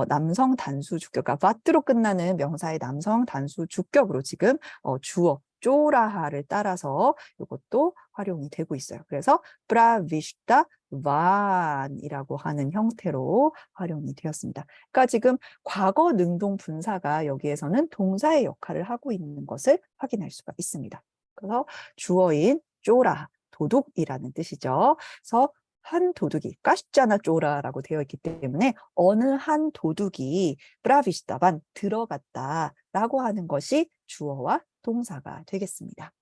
A: 남성 단수 주격, 그러니까 vat로 끝나는 명사의 남성 단수 주격으로 지금 주어 쪼라하를 따라서 이것도 활용이 되고 있어요. 그래서 프라비슈타 van이라고 하는 형태로 활용이 되었습니다. 그러니까 지금 과거 능동 분사가 여기에서는 동사의 역할을 하고 있는 것을 확인할 수가 있습니다. 그래서 주어인 쪼라, 도둑이라는 뜻이죠. 그래서 한 도둑이 까시자나 쪼라라고 되어 있기 때문에 어느 한 도둑이 브라비시다반 들어갔다라고 하는 것이 주어와 동사가 되겠습니다.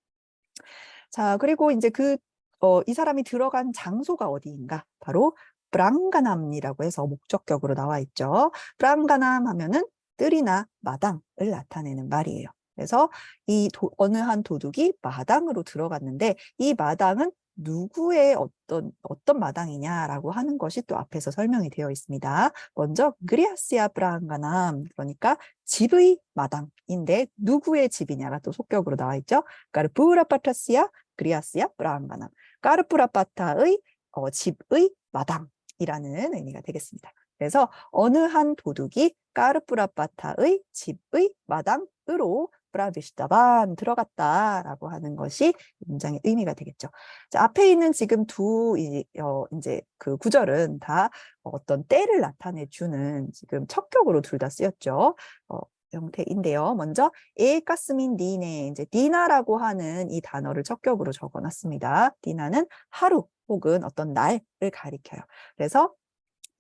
A: 자, 그리고 이제 이 사람이 들어간 장소가 어디인가? 바로 브랑가남이라고 해서 목적격으로 나와 있죠. 브랑가남 하면은 뜰이나 마당을 나타내는 말이에요. 그래서 어느 한 도둑이 마당으로 들어갔는데 이 마당은 누구의 어떤 마당이냐라고 하는 것이 또 앞에서 설명이 되어 있습니다. 먼저 그리아시아 브랑가남 그러니까 집의 마당인데 누구의 집이냐가 또 속격으로 나와 있죠. 까르푸라파타시아 그리아시아 브랑가남 까르푸라파타의 집의 마당이라는 의미가 되겠습니다. 그래서 어느 한 도둑이 까르푸라파타의 집의 마당으로 브라비시다반 들어갔다라고 하는 것이 문장의 의미가 되겠죠. 자, 앞에 있는 지금 이제 그 구절은 다 어떤 때를 나타내 주는 지금 척격으로 둘 다 쓰였죠. 형태인데요. 먼저 에가스민 디네 이제 디나라고 하는 이 단어를 척격으로 적어놨습니다. 디나는 하루 혹은 어떤 날을 가리켜요. 그래서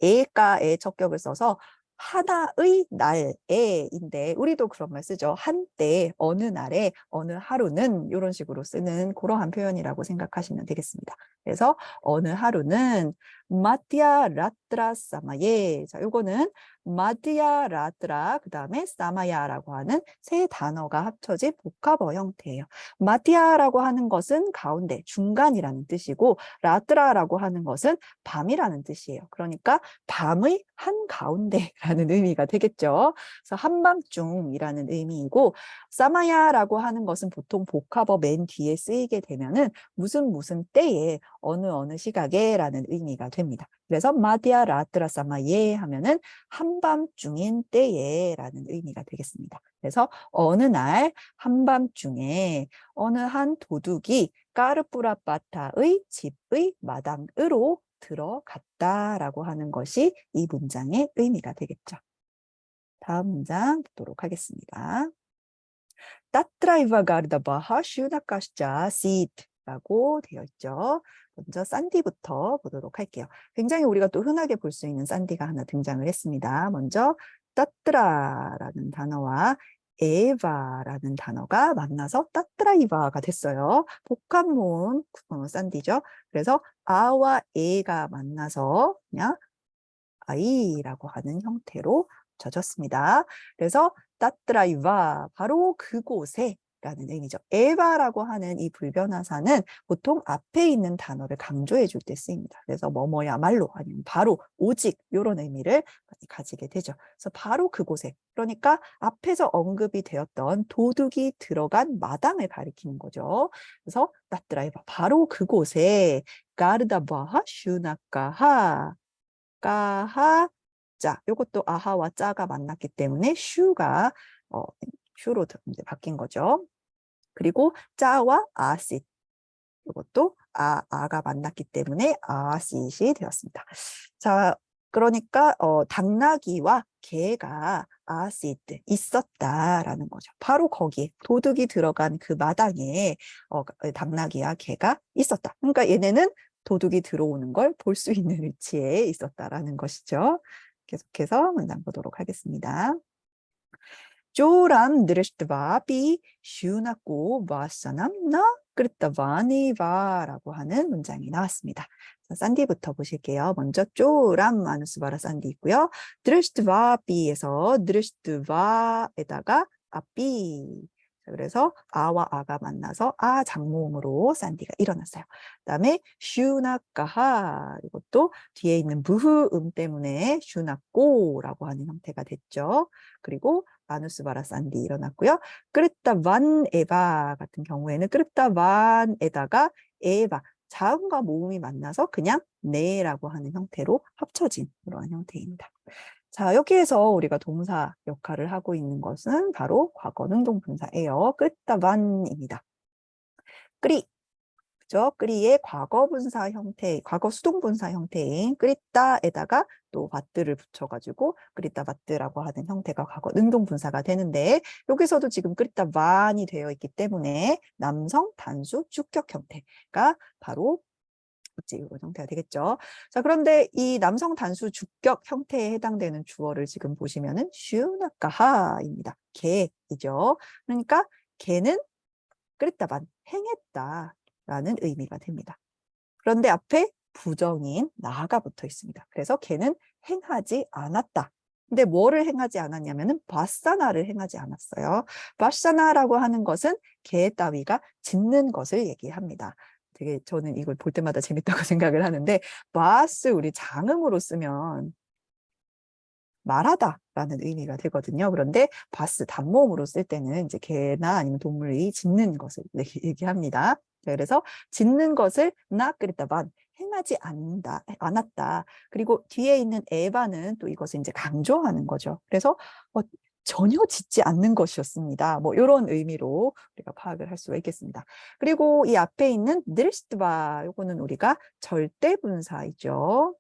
A: 에가의 척격을 써서 하나의 날에인데 우리도 그런 말 쓰죠. 한때, 어느 날에, 어느 하루는 이런 식으로 쓰는 그러한 표현이라고 생각하시면 되겠습니다. 그래서 어느 하루는 마티아 라트라 사마예. 자, 요거는 마티아 라트라 그 다음에 사마야라고 하는 세 단어가 합쳐진 복합어 형태예요. 마티아라고 하는 것은 가운데, 중간이라는 뜻이고 라트라라고 하는 것은 밤이라는 뜻이에요. 그러니까 밤의 한가운데라는 의미가 되겠죠. 그래서 한밤중이라는 의미이고 사마야라고 하는 것은 보통 복합어 맨 뒤에 쓰이게 되면은 무슨 때에 어느 시각에라는 의미가 됩니다. 그래서 마디아 라트라 사마예 하면은 한밤중인 때에라는 의미가 되겠습니다. 그래서 어느 날 한밤중에 어느 한 도둑이 까르푸라파타의 집의 마당으로 들어갔다라고 하는 것이 이 문장의 의미가 되겠죠. 다음 문장 보도록 하겠습니다. 따트라이바 가르다 바하 슈나카시자 시트라고 되어 있죠. 먼저 산디부터 보도록 할게요. 굉장히 우리가 또 흔하게 볼 수 있는 산디가 하나 등장을 했습니다. 먼저 따트라라는 단어와 에바라는 단어가 만나서 따트라이바가 됐어요. 복합모음 싼디죠. 그래서 아와 에가 만나서 그냥 아이라고 하는 형태로 젖었습니다. 그래서 따트라이바 바로 그곳에 라는 의미죠. 에바라고 하는 이 불변화사는 보통 앞에 있는 단어를 강조해 줄 때 쓰입니다. 그래서 뭐뭐야말로 아니면 바로 오직 이런 의미를 많이 가지게 되죠. 그래서 바로 그곳에 그러니까 앞에서 언급이 되었던 도둑이 들어간 마당을 가리키는 거죠. 그래서 따트라이바 바로 그곳에 가르다바하 슈나카하 까하 짜 요것도 아하와 짜가 만났기 때문에 슈가 슈로 이제 바뀐 거죠. 그리고 짜와 아싯 이것도 아가 만났기 때문에 아싯이 되었습니다. 자, 그러니까 당나귀와 개가 아싯 있었다라는 거죠. 바로 거기에 도둑이 들어간 그 마당에 당나귀와 개가 있었다. 그러니까 얘네는 도둑이 들어오는 걸 볼 수 있는 위치에 있었다라는 것이죠. 계속해서 문장 보도록 하겠습니다. 쪼람 드레시트바 비 슈나고 바사남 나 그랬다바니바 라고 하는 문장이 나왔습니다. 자, 산디부터 보실게요. 먼저 쪼람 아누스바라 산디 있고요. 드레시트바 비에서 드레시트바에다가 아비 그래서 아와 아가 만나서 아 장모음으로 산디가 일어났어요. 그다음에 슈나까하 이것도 뒤에 있는 무흐음 때문에 슈나꼬라고 하는 형태가 됐죠. 그리고 아누스바라 산디 일어났고요. 끄르따 반 에바 같은 경우에는 끄르따 반에다가 에바 자음과 모음이 만나서 그냥 네라고 하는 형태로 합쳐진 그런 형태입니다. 자, 여기에서 우리가 동사 역할을 하고 있는 것은 바로 과거 능동 분사예요. 끄르따 반입니다. 끄리 그죠? 끄리의 과거 분사 형태, 과거 수동 분사 형태인 끄리따에다가 또 바뜨를 붙여가지고 끄리따 바뜨라고 하는 형태가 과거 능동 분사가 되는데 여기서도 지금 끄리따 반이 되어 있기 때문에 남성 단수 주격 형태가 바로 이제 이런 형태가 되겠죠. 자, 그런데 이 남성 단수 주격 형태에 해당되는 주어를 지금 보시면은 슈나카하입니다. 개이죠. 그러니까 개는 끄리따 반 행했다. 라는 의미가 됩니다. 그런데 앞에 부정인 나가 붙어 있습니다. 그래서 걔는 행하지 않았다. 근데 뭐를 행하지 않았냐면은 바사나를 행하지 않았어요. 바사나라고 하는 것은 개 따위가 짖는 것을 얘기합니다. 되게 저는 이걸 볼 때마다 재밌다고 생각을 하는데 바스 우리 장음으로 쓰면 말하다라는 의미가 되거든요. 그런데 바스 단모음으로 쓸 때는 이제 개나 아니면 동물이 짖는 것을 얘기합니다. 그래서 짖는 것을 나 그랬다 반 행하지 않았다. 그리고 뒤에 있는 에바는 또 이것을 이제 강조하는 거죠. 그래서 전혀 짖지 않는 것이었습니다. 뭐 이런 의미로 우리가 파악을 할 수가 있겠습니다. 그리고 이 앞에 있는 드레시트바 요거는 우리가 절대분사이죠.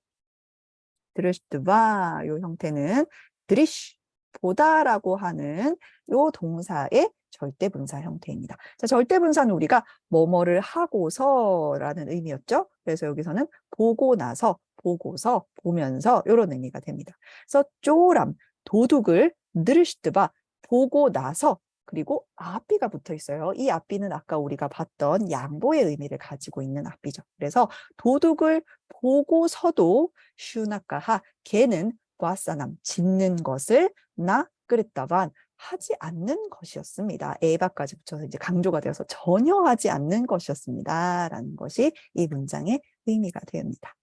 A: 드르시트바 요 형태는 드리쉬 보다라고 하는 요 동사의 절대분사 형태입니다. 자, 절대분사는 우리가 뭐뭐를 하고서라는 의미였죠. 그래서 여기서는 보고 나서, 보고서, 보면서 이런 의미가 됩니다. 그래서 쪼람 도둑을 드르시트바 보고 나서 그리고 앞비가 붙어 있어요. 이 앞비는 아까 우리가 봤던 양보의 의미를 가지고 있는 앞비죠. 그래서 도둑을 보고서도 슈나카하 걔는 과사남 짖는 것을 나 그랬다반 하지 않는 것이었습니다. 에바까지 붙여서 이제 강조가 되어서 전혀 하지 않는 것이었습니다. 라는 것이 이 문장의 의미가 됩니다.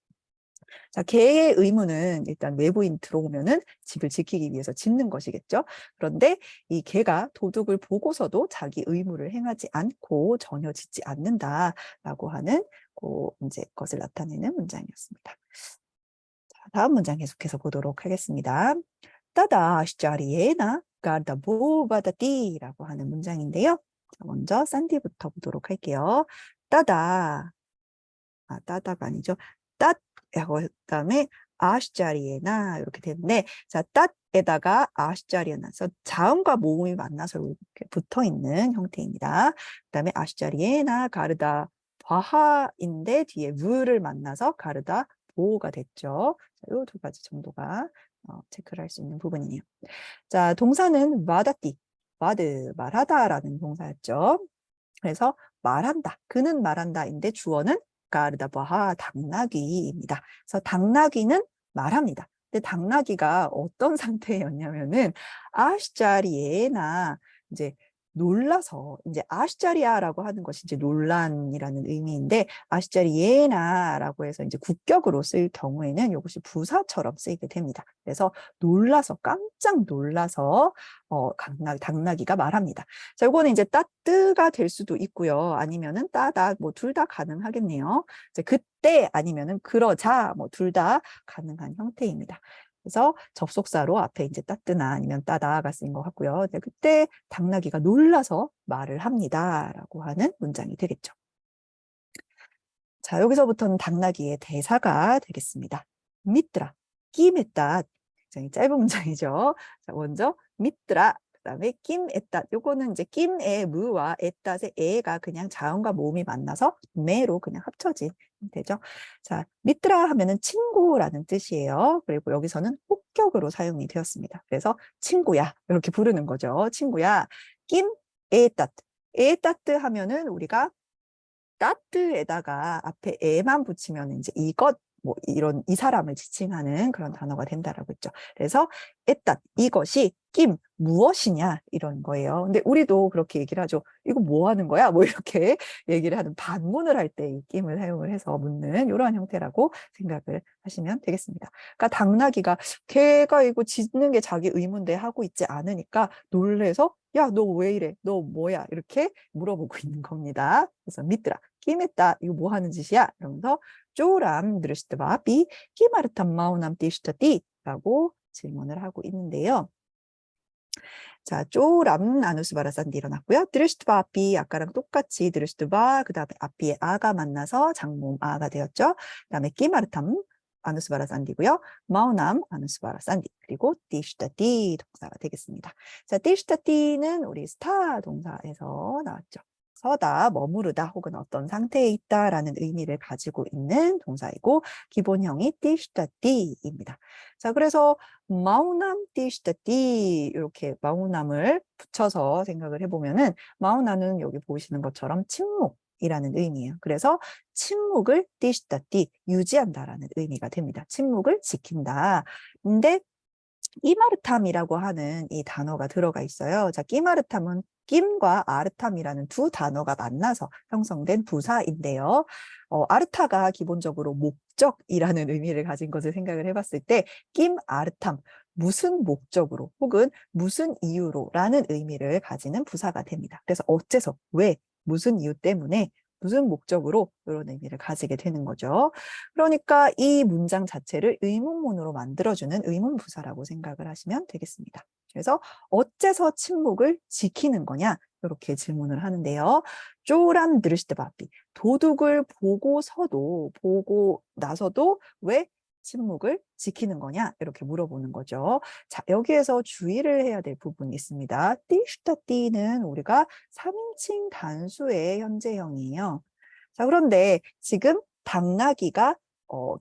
A: 자, 개의 의무는 일단 외부인 들어오면은 집을 지키기 위해서 짖는 것이겠죠. 그런데 이 개가 도둑을 보고서도 자기 의무를 행하지 않고 전혀 짖지 않는다라고 하는 이제 것을 나타내는 문장이었습니다. 자, 다음 문장 계속해서 보도록 하겠습니다. 따다 시자리에나 가다 보바다띠라고 하는 문장인데요. 자, 먼저 산디부터 보도록 할게요. 따다 따다가 아니죠. 그다음에 아시자리에나 이렇게 되는데 자, 따에다가 아시자리에나 서 자음과 모음이 만나서 이렇게 붙어 있는 형태입니다. 그다음에 아시자리에나 가르다 바하인데 뒤에 무를 만나서 가르다 보가 됐죠. 이 두 가지 정도가 체크를 할 수 있는 부분이네요. 자, 동사는 마다띠 와드, 말하다라는 동사였죠. 그래서 말한다. 그는 말한다인데 주어는 가르다바하 당나귀입니다. 그래서 당나귀는 말합니다. 근데 당나귀가 어떤 상태였냐면은 아시자리에나 이제 놀라서 이제 아시자리아라고 하는 것이 이제 논란이라는 의미인데 아시자리에나라고 해서 이제 국격으로 쓸 경우에는 이것이 부사처럼 쓰이게 됩니다. 그래서 놀라서 깜짝 놀라서 당나귀가 말합니다. 자, 이거는 이제 따뜨가 될 수도 있고요. 아니면은 따다 뭐 둘 다 가능하겠네요. 이제 그때 아니면은 그러자 뭐 둘 다 가능한 형태입니다. 그래서 접속사로 앞에 이제 따뜨나 아니면 따다가 쓰인 것 같고요. 네, 그때 당나귀가 놀라서 말을 합니다라고 하는 문장이 되겠죠. 자, 여기서부터는 당나귀의 대사가 되겠습니다. 믿더라, 낌했다. 굉장히 짧은 문장이죠. 자, 먼저 믿더라. 그다음에 낌했다. 요거는 이제 낌의 무와 에따의 에가 그냥 자음과 모음이 만나서 매로 그냥 합쳐진 되죠. 자, 믿더라 하면은 친구라는 뜻이에요. 그리고 여기서는 혹격으로 사용이 되었습니다. 그래서 친구야 이렇게 부르는 거죠. 친구야. 낌 에따. 에따뜨 하면은 우리가 따뜻에다가 앞에 에만 붙이면 이제 이것 뭐 이런 이 사람을 지칭하는 그런 단어가 된다라고 했죠. 그래서 에따 이것이 낌 무엇이냐 이런 거예요. 근데 우리도 그렇게 얘기를 하죠. 이거 뭐 하는 거야? 뭐 이렇게 얘기를 하는 반문을 할 때 이 낌을 사용을 해서 묻는 이러한 형태라고 생각을 하시면 되겠습니다. 그러니까 당나귀가 걔가 이거 짖는 게 자기 의문데 하고 있지 않으니까 놀래서 야, 너 왜 이래? 너 뭐야? 이렇게 물어보고 있는 겁니다. 그래서 믿더라. 낌했다. 이거 뭐 하는 짓이야? 이러면서 쪼람 드르시트 바비 키마르탄 마우남 띠시타띠 라고 질문을 하고 있는데요. 자, 쪼람 아누스바라산디 일어났고요. 드르시트 바비 아까랑 똑같이 드르시트 바 그다음에 앞뒤에 아가 만나서 장모음 아가 되었죠. 그다음에 키마르탐 아누스바라산디고요. 마우남 아누스바라산디 그리고 띠시타띠 동사가 되겠습니다. 자, 띠시타띠는 우리 스타 동사에서 나왔죠. 서다, 머무르다 혹은 어떤 상태에 있다라는 의미를 가지고 있는 동사이고 기본형이 띠시타띠입니다. 자, 그래서 마우남 띠시타띠 이렇게 마우남을 붙여서 생각을 해보면은 마우나는 여기 보시는 것처럼 침묵이라는 의미예요. 그래서 침묵을 띠시타띠 유지한다라는 의미가 됩니다. 침묵을 지킨다. 근데 끼마르탐이라고 하는 이 단어가 들어가 있어요. 자, 끼마르탐은 낌과 아르탐이라는 두 단어가 만나서 형성된 부사인데요. 아르타가 기본적으로 목적이라는 의미를 가진 것을 생각을 해봤을 때 낌, 아르탐, 무슨 목적으로 혹은 무슨 이유로 라는 의미를 가지는 부사가 됩니다. 그래서 어째서, 왜, 무슨 이유 때문에 무슨 목적으로 이런 의미를 가지게 되는 거죠. 그러니까 이 문장 자체를 의문문으로 만들어주는 의문부사라고 생각을 하시면 되겠습니다. 그래서 어째서 침묵을 지키는 거냐? 이렇게 질문을 하는데요. 쪼람 드르시드바비 도둑을 보고 나서도 왜 침묵을 지키는 거냐? 이렇게 물어보는 거죠. 자, 여기에서 주의를 해야 될 부분이 있습니다. 띠슈타띠는 우리가 3인칭 단수의 현재형이에요. 자, 그런데 지금 당나귀가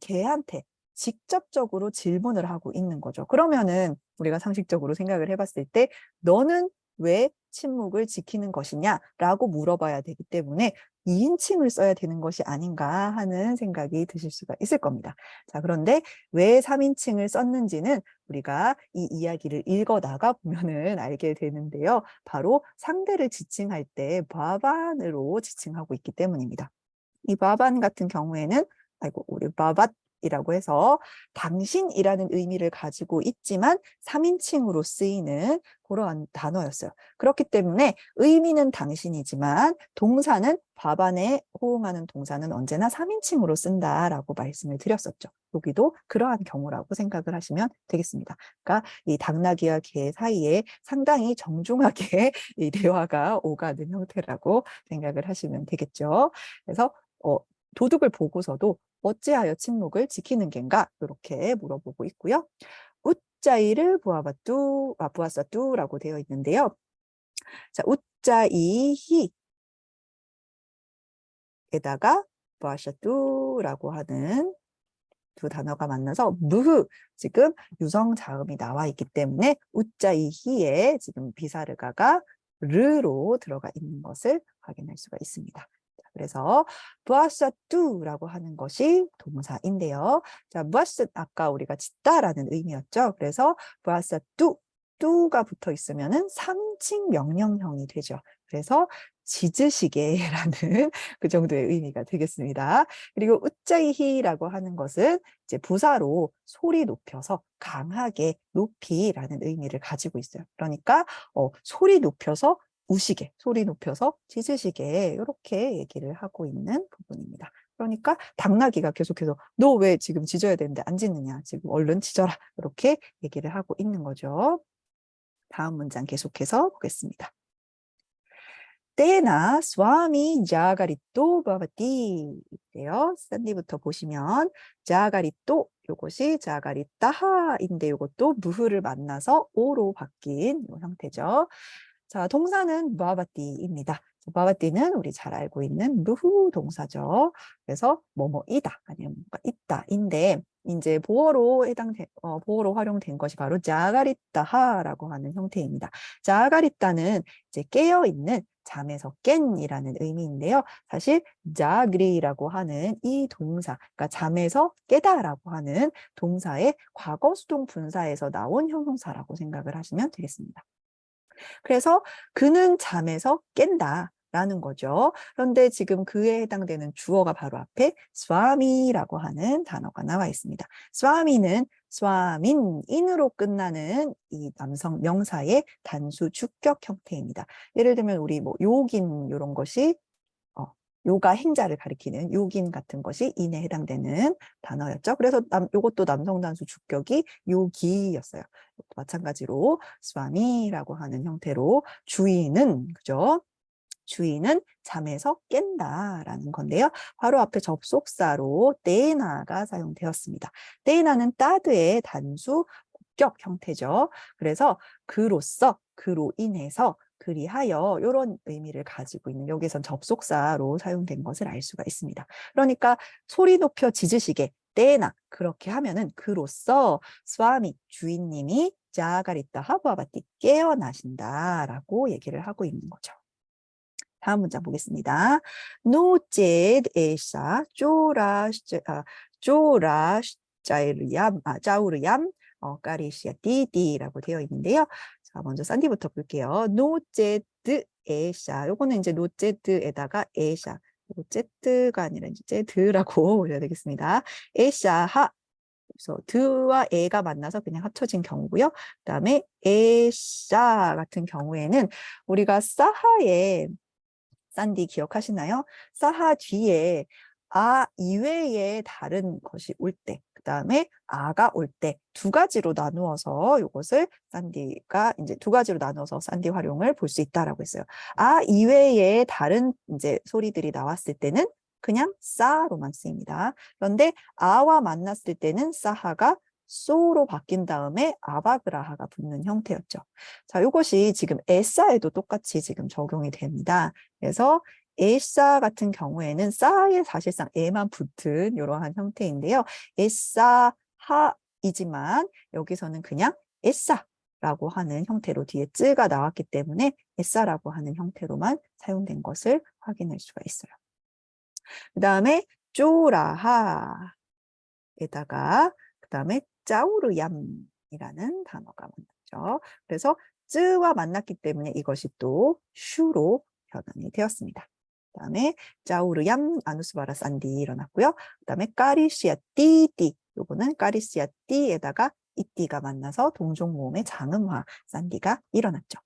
A: 걔한테 직접적으로 질문을 하고 있는 거죠. 그러면은 우리가 상식적으로 생각을 해봤을 때 너는 왜 침묵을 지키는 것이냐라고 물어봐야 되기 때문에 2인칭을 써야 되는 것이 아닌가 하는 생각이 드실 수가 있을 겁니다. 자, 그런데 왜 3인칭을 썼는지는 우리가 이 이야기를 읽어 나가 보면은 알게 되는데요. 바로 상대를 지칭할 때 바반으로 지칭하고 있기 때문입니다. 이 바반 같은 경우에는 아이고 우리 바밭이라고 해서 당신이라는 의미를 가지고 있지만 3인칭으로 쓰이는 그러한 단어였어요. 그렇기 때문에 의미는 당신이지만 동사는 바반에 호응하는 동사는 언제나 3인칭으로 쓴다라고 말씀을 드렸었죠. 여기도 그러한 경우라고 생각을 하시면 되겠습니다. 그러니까 이 당나귀와 개 사이에 상당히 정중하게 이 대화가 오가는 형태라고 생각을 하시면 되겠죠. 그래서 도둑을 보고서도 어찌하여 침묵을 지키는 겐가? 이렇게 물어보고 있고요. 웃자이를 부아사뚜라고 되어 있는데요. 자, 웃자이히에다가 부아사뚜라고 하는 두 단어가 만나서 무흐 지금 유성 자음이 나와 있기 때문에 우자이 히에 지금 비사르가가 르로 들어가 있는 것을 확인할 수가 있습니다. 자, 그래서 부아사뚜라고 하는 것이 동사인데요. 자, 부아스 아까 우리가 짓다라는 의미였죠. 그래서 부아사뚜 뚜가 붙어 있으면은 3칭 명령형이 되죠. 그래서 짖으시게라는 그 정도의 의미가 되겠습니다. 그리고 우짜이히라고 하는 것은 이제 부사로 소리 높여서 강하게 높이라는 의미를 가지고 있어요. 그러니까 소리 높여서 우시게, 소리 높여서 짖으시게 이렇게 얘기를 하고 있는 부분입니다. 그러니까 당나귀가 계속해서 너 왜 지금 짖어야 되는데 안 짖느냐, 지금 얼른 짖어라 이렇게 얘기를 하고 있는 거죠. 다음 문장 계속해서 보겠습니다. 때나 스와미 자가리또 바바티 있대요. 샌디부터 보시면 자가리또 요것이 자가리따하인데 요것도 무흐를 만나서 오로 바뀐 요 형태죠. 자, 동사는 바바티입니다. 바바티는 우리 잘 알고 있는 무흐 동사죠. 그래서 뭐뭐이다 아니면 뭔가 있다인데 이제 보어로 활용된 것이 바로 자가리따하라고 하는 형태입니다. 자가리따는 이제 깨어 있는, 잠에서 깬이라는 의미인데요. 사실 자그리라고 하는 이 동사, 그러니까 잠에서 깨다라고 하는 동사의 과거 수동 분사에서 나온 형용사라고 생각을 하시면 되겠습니다. 그래서 그는 잠에서 깬다라는 거죠. 그런데 지금 그에 해당되는 주어가 바로 앞에 스와미라고 하는 단어가 나와 있습니다. 스와미는 스와민인으로 끝나는 이 남성 명사의 단수 주격 형태입니다. 예를 들면 우리 뭐 요긴 이런 것이 요가 행자를 가리키는 요긴 같은 것이 인에 해당되는 단어였죠. 그래서 요것도 남성 단수 주격이 요기였어요. 마찬가지로 스와미라고 하는 형태로 주인은, 그죠? 주인은 잠에서 깬다라는 건데요. 바로 앞에 접속사로 데나가 사용되었습니다. 데나는 따드의 단수 복격 형태죠. 그래서 그로써, 그로 인해서, 그리하여 이런 의미를 가지고 있는, 여기선 접속사로 사용된 것을 알 수가 있습니다. 그러니까 소리 높여 짖으시게 때나 그렇게 하면은 그로써 스와미 주인님이 자가리따 하부아바티 깨어나신다라고 얘기를 하고 있는 거죠. 다음 문장 보겠습니다. 노제드 에사 쪼라 짜우르얌 까리시아 띠디라고 되어 있는데요. 자, 먼저 산디부터 볼게요. 노제드 에샤. 요거는 이제 노제드에다가 에샤. 제트가 아니라 이제 제드라고 올려야 되겠습니다. 에샤하. 그래서 드와 에가 만나서 그냥 합쳐진 경우고요. 그다음에 에샤 같은 경우에는 우리가 사하의 산디 기억하시나요? 사하 뒤에 아 이외에 다른 것이 올 때, 그 다음에 아가 올 때 두 가지로 나누어서 이것을 산디가 이제 두 가지로 나눠서 산디 활용을 볼 수 있다라고 했어요. 아 이외에 다른 이제 소리들이 나왔을 때는 그냥 싸로만 쓰입니다. 그런데 아와 만났을 때는 사하가 소로 바뀐 다음에 아바그라하가 붙는 형태였죠. 자, 이것이 지금 에싸에도 똑같이 지금 적용이 됩니다. 그래서 에싸 같은 경우에는 싸에 사실상 에만 붙은 이러한 형태인데요. 에싸하이지만 여기서는 그냥 에싸라고 하는 형태로 뒤에 쯔가 나왔기 때문에 에싸라고 하는 형태로만 사용된 것을 확인할 수가 있어요. 그 다음에 쪼라하에다가 그 다음에 짜우르얌이라는 단어가 만났죠. 그래서 쯔와 만났기 때문에 이것이 또 슈로 변환이 되었습니다. 그 다음에 짜우르얌 아누스바라 산디 일어났고요. 그 다음에 까리시아 띠띠, 요거는 까리시아 띠에다가 이띠가 만나서 동종 모음의 장음화 산디가 일어났죠.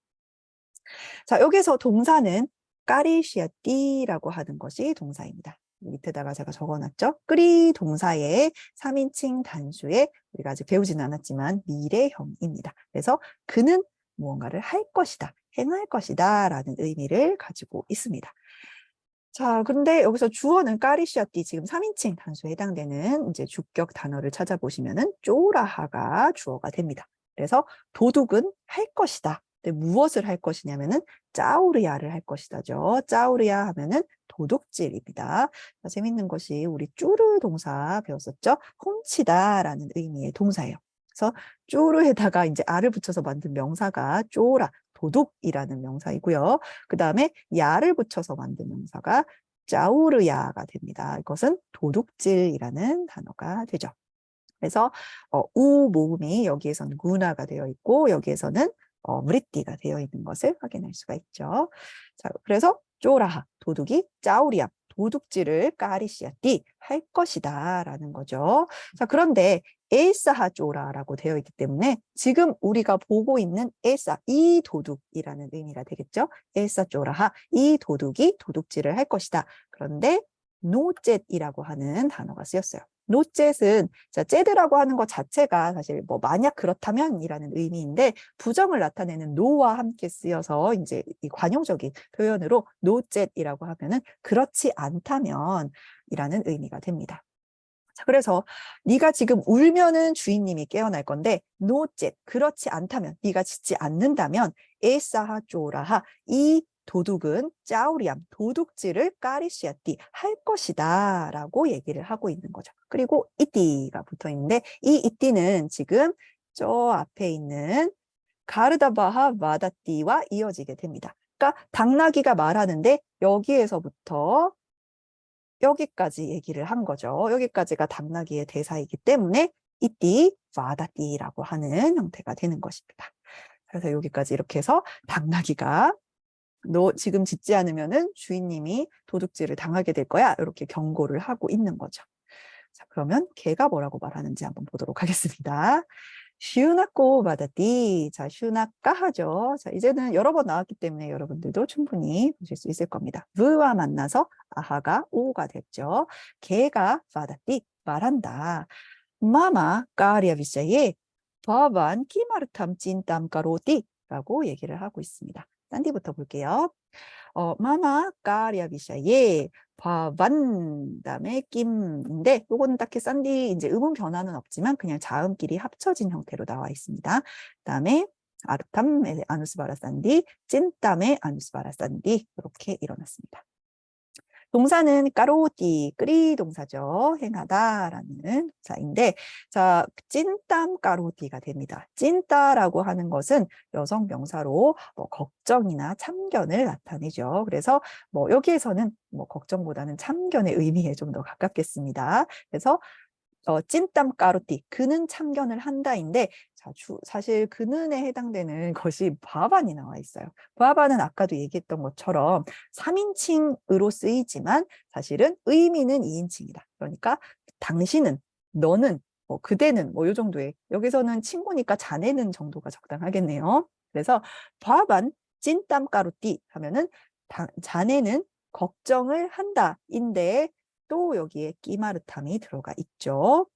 A: 자, 여기서 동사는 까리시아 띠라고 하는 것이 동사입니다. 밑에다가 제가 적어놨죠. 끄리 동사의 3인칭 단수에 우리가 아직 배우지는 않았지만 미래형입니다. 그래서 그는 무언가를 할 것이다, 행할 것이다 라는 의미를 가지고 있습니다. 자, 근데 여기서 주어는 까리시아띠 지금 3인칭 단수에 해당되는 이제 주격 단어를 찾아보시면은 쪼라하가 주어가 됩니다. 그래서 도둑은 할 것이다. 근데 무엇을 할 것이냐면은 짜우르야를 할 것이다죠. 짜우르야 하면은 도둑질입니다. 자, 재밌는 것이 우리 쭈르 동사 배웠었죠? 훔치다라는 의미의 동사예요. 그래서 쭈르에다가 이제 아를 붙여서 만든 명사가 쪼라, 도둑이라는 명사이고요. 그 다음에 야를 붙여서 만든 명사가 짜우르야가 됩니다. 이것은 도둑질이라는 단어가 되죠. 그래서 우 모음이 여기에서는 구나가 되어 있고 여기에서는 무리띠가 되어 있는 것을 확인할 수가 있죠. 자, 그래서 쪼라하 도둑이 짜우리야 도둑질을 까리시아띠 할 것이다 라는 거죠. 자, 그런데 에사하 쪼라라고 되어 있기 때문에 지금 우리가 보고 있는 에사 이 도둑이라는 의미가 되겠죠. 에사 쪼라하 이 도둑이 도둑질을 할 것이다. 그런데 노젯이라고 하는 단어가 쓰였어요. 노젯은 자, 젯이라고 하는 것 자체가 사실 뭐 만약 그렇다면이라는 의미인데 부정을 나타내는 노와 함께 쓰여서 이제 이 관용적인 표현으로 노젯이라고 하면은 그렇지 않다면이라는 의미가 됩니다. 자, 그래서 네가 지금 울면은 주인님이 깨어날 건데 노젯 그렇지 않다면 네가 짖지 않는다면 에사하 쪼라하 이 도둑은 짜우리암 도둑질을 까리시아띠 할 것이다 라고 얘기를 하고 있는 거죠. 그리고 이띠가 붙어 있는데 이 이띠는 지금 저 앞에 있는 가르다바하 마다띠와 이어지게 됩니다. 그러니까 당나귀가 말하는데 여기에서부터 여기까지 얘기를 한 거죠. 여기까지가 당나귀의 대사이기 때문에 이띠, 마다띠라고 하는 형태가 되는 것입니다. 그래서 여기까지 이렇게 해서 당나귀가 너 지금 짖지 않으면은 주인님이 도둑질을 당하게 될 거야. 이렇게 경고를 하고 있는 거죠. 자, 그러면 개가 뭐라고 말하는지 한번 보도록 하겠습니다. 슈나꼬 바다띠. 자, 슈나까 하죠. 자, 이제는 여러 번 나왔기 때문에 여러분들도 충분히 보실 수 있을 겁니다. 브와 만나서 아하가 오가 됐죠. 개가 바다띠 말한다. 마마 까리아 비샤예 바반 키마르탐 찐땀 까로띠 라고 얘기를 하고 있습니다. 딴디부터 볼게요. 마마 까리아 비샤예 바반 다음에 낌인데 요거는 딱히 싼디 이제 음운 변화는 없지만 그냥 자음끼리 합쳐진 형태로 나와 있습니다. 그다음에 아르탐 아누스바라 싼디 찐땀의 아누스바라 싼디 이렇게 일어났습니다. 동사는 까로띠, 끄리 동사죠. 행하다라는 동사인데 자, 찐땀 까로띠가 됩니다. 찐따라고 하는 것은 여성 명사로 걱정이나 참견을 나타내죠. 그래서 여기에서는 걱정보다는 참견의 의미에 좀 더 가깝겠습니다. 그래서 찐땀 까로띠, 그는 참견을 한다인데 자, 사실 그는에 해당되는 것이 바반이 나와 있어요. 바반은 아까도 얘기했던 것처럼 3인칭으로 쓰이지만 사실은 의미는 2인칭이다. 그러니까 당신은, 너는, 그대는 이 정도의 여기서는 친구니까 자네는 정도가 적당하겠네요. 그래서 바반 찐땀 까로띠 하면은 자네는 걱정을 한다인데 또 여기에 끼마르탐이 들어가 있죠.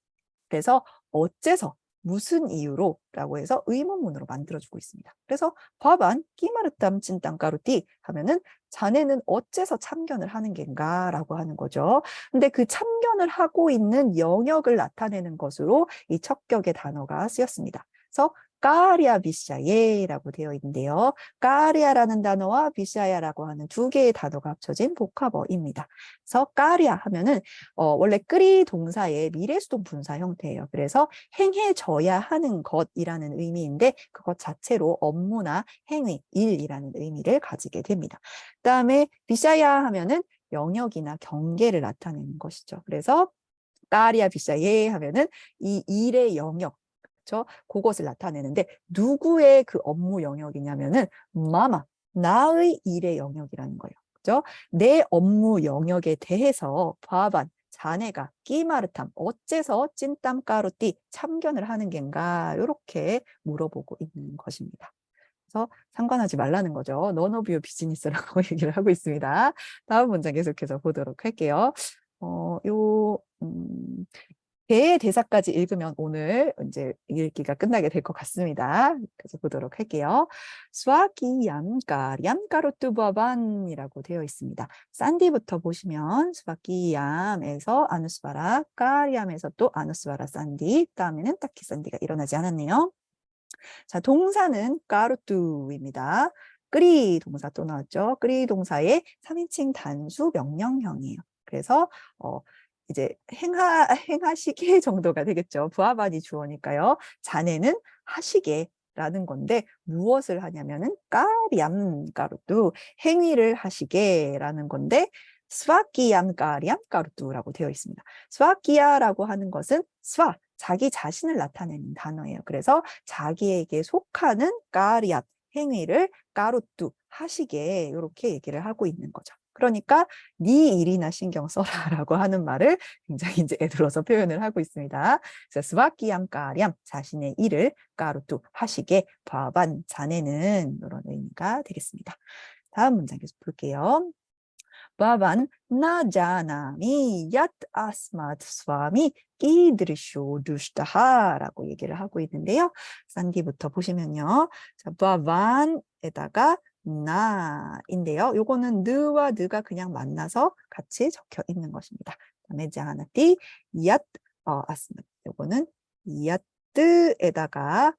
A: 그래서 어째서 무슨 이유로 라고 해서 의문문으로 만들어주고 있습니다. 그래서 바반 끼마르탐 찐땅까루띠 하면은 자네는 어째서 참견을 하는 겐가 라고 하는 거죠. 근데 그 참견을 하고 있는 영역을 나타내는 것으로 이 척격의 단어가 쓰였습니다. 그래서 까리아 비샤예라고 되어 있는데요. 까리아라는 단어와 비샤야라고 하는 두 개의 단어가 합쳐진 복합어입니다. 그래서 까리아 하면은 원래 끄리 동사의 미래수동 분사 형태예요. 그래서 행해져야 하는 것이라는 의미인데 그것 자체로 업무나 행위, 일이라는 의미를 가지게 됩니다. 그다음에 비샤야 하면은 영역이나 경계를 나타내는 것이죠. 그래서 까리아 비샤예 하면은 이 일의 영역 그렇죠? 그것을 나타내는데 누구의 그 업무 영역이냐면은 마마 나의 일의 영역이라는 거예요. 그죠? 내 업무 영역에 대해서 바반 자네가 끼마르탐 어째서 찐땀까루띠 참견을 하는 겐가 이렇게 물어보고 있는 것입니다. 그래서 상관하지 말라는 거죠. None of your business라고 얘기를 하고 있습니다. 다음 문장 계속해서 보도록 할게요. 개의 대사까지 읽으면 오늘 이제 읽기가 끝나게 될 것 같습니다. 그래서 보도록 할게요. 수아키 얌까 얌까로뚜바반이라고 되어 있습니다. 산디부터 보시면 수아키 얌에서 아누스바라 까리암에서 또 아누스바라 산디 다음에는 딱히 산디가 일어나지 않았네요. 자, 동사는 까루뚜입니다. 끄리 동사 또 나왔죠. 끄리 동사의 3인칭 단수 명령형이에요. 그래서 이제 행하시게 정도가 되겠죠. 부하반이 주어니까요. 자네는 하시게라는 건데 무엇을 하냐면은 까리암 까루뚜 행위를 하시게라는 건데 스와끼암 까리암 까루뚜라고 되어 있습니다. 스와끼야라고 하는 것은 스와 자기 자신을 나타내는 단어예요. 그래서 자기에게 속하는 까리암 행위를 까루뚜 하시게 이렇게 얘기를 하고 있는 거죠. 그러니까 네 일이나 신경 써라라고 하는 말을 굉장히 이제 애들어서 표현을 하고 있습니다. 그래서 스와끼암 까리암 자신의 일을 까루뚜 하시게 바반 자네는 이런 의미가 되겠습니다. 다음 문장 계속 볼게요. 바반 나자나미 얏 아스마트 스와미 끼드르쇼 두시다하라고 얘기를 하고 있는데요. 싼디부터 보시면요. 자, 바반에다가 나인데요. 요거는 느와 느가 그냥 만나서 같이 적혀 있는 것입니다. 그다음에 자나띠 얏 아스마트 요거는 얏드에다가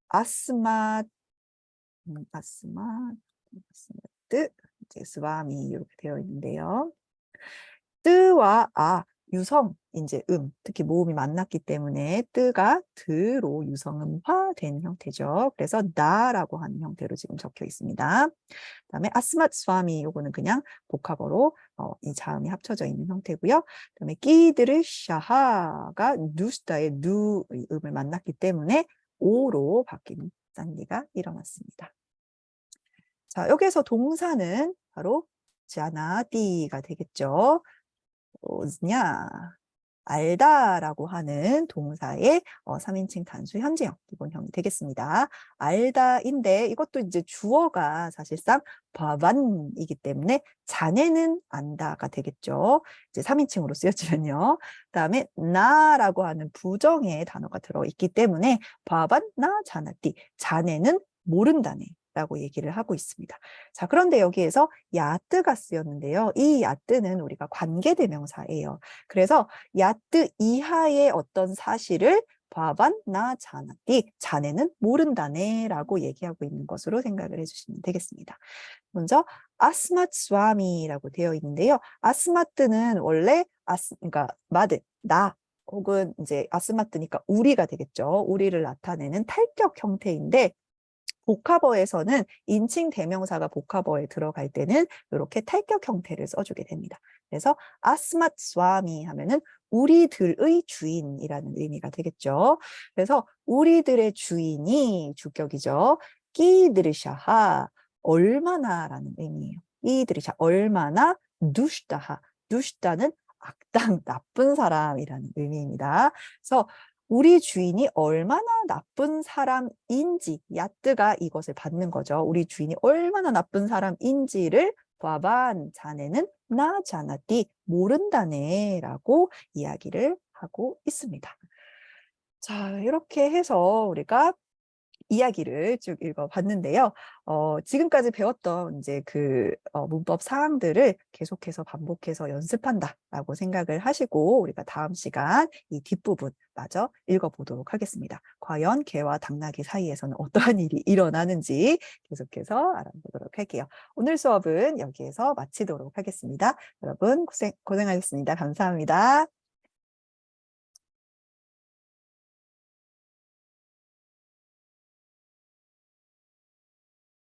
A: 아스마트 아스마트 이제 스와미 이렇게 되어 있는데요. 뜨와 유성 이제 특히 모음이 만났기 때문에 뜨가 드로 유성음화된 형태죠. 그래서 나라고 하는 형태로 지금 적혀 있습니다. 그다음에 아스마트 스와미 요거는 그냥 복합어로 이 자음이 합쳐져 있는 형태고요. 그다음에 끼드르 샤하가 누스타의 누 음을 만났기 때문에 오로 바뀌는 짠디가 일어났습니다. 자, 여기에서 동사는 바로 자나디가 되겠죠. 냐 알다라고 하는 동사의 3인칭 단수 현재형 기본형이 되겠습니다. 알다인데 이것도 이제 주어가 사실상 바반이기 때문에 자네는 안다가 되겠죠. 이제 3인칭으로 쓰여지면요. 그다음에 나라고 하는 부정의 단어가 들어있기 때문에 바반 나 자나띠 자네는 모른다네. 라고 얘기를 하고 있습니다. 자, 그런데 여기에서 야뜨가 쓰였는데요. 이 야뜨는 우리가 관계대명사예요. 그래서 야뜨 이하의 어떤 사실을 바반 나 자나띠 자네는 모른다네 라고 얘기하고 있는 것으로 생각을 해주시면 되겠습니다. 먼저 아스마트 스와미라고 되어 있는데요. 아스마트는 원래 그러니까 마드 나 혹은 이제 아스마트니까 우리가 되겠죠. 우리를 나타내는 탈격 형태인데 복합어에서는 인칭 대명사가 복합어에 들어갈 때는 이렇게 탈격 형태를 써주게 됩니다. 그래서 아스마트 스와미 하면은 우리들의 주인이라는 의미가 되겠죠. 그래서 우리들의 주인이 주격이죠. 끼드르샤하 얼마나라는 의미예요. 끼드르샤 얼마나 누시다하 누시다는 악당 나쁜 사람이라는 의미입니다. 그래서 우리 주인이 얼마나 나쁜 사람인지 야뜨가 이것을 받는 거죠. 우리 주인이 얼마나 나쁜 사람인지를 바반 자네는 나 자나띠 모른다네 라고 이야기를 하고 있습니다. 자, 이렇게 해서 우리가 이야기를 쭉 읽어봤는데요. 지금까지 배웠던 이제 문법 사항들을 계속해서 반복해서 연습한다라고 생각을 하시고 우리가 다음 시간 이 뒷부분 마저 읽어보도록 하겠습니다. 과연 개와 당나귀 사이에서는 어떠한 일이 일어나는지 계속해서 알아보도록 할게요. 오늘 수업은 여기에서 마치도록 하겠습니다. 여러분 고생하셨습니다. 감사합니다.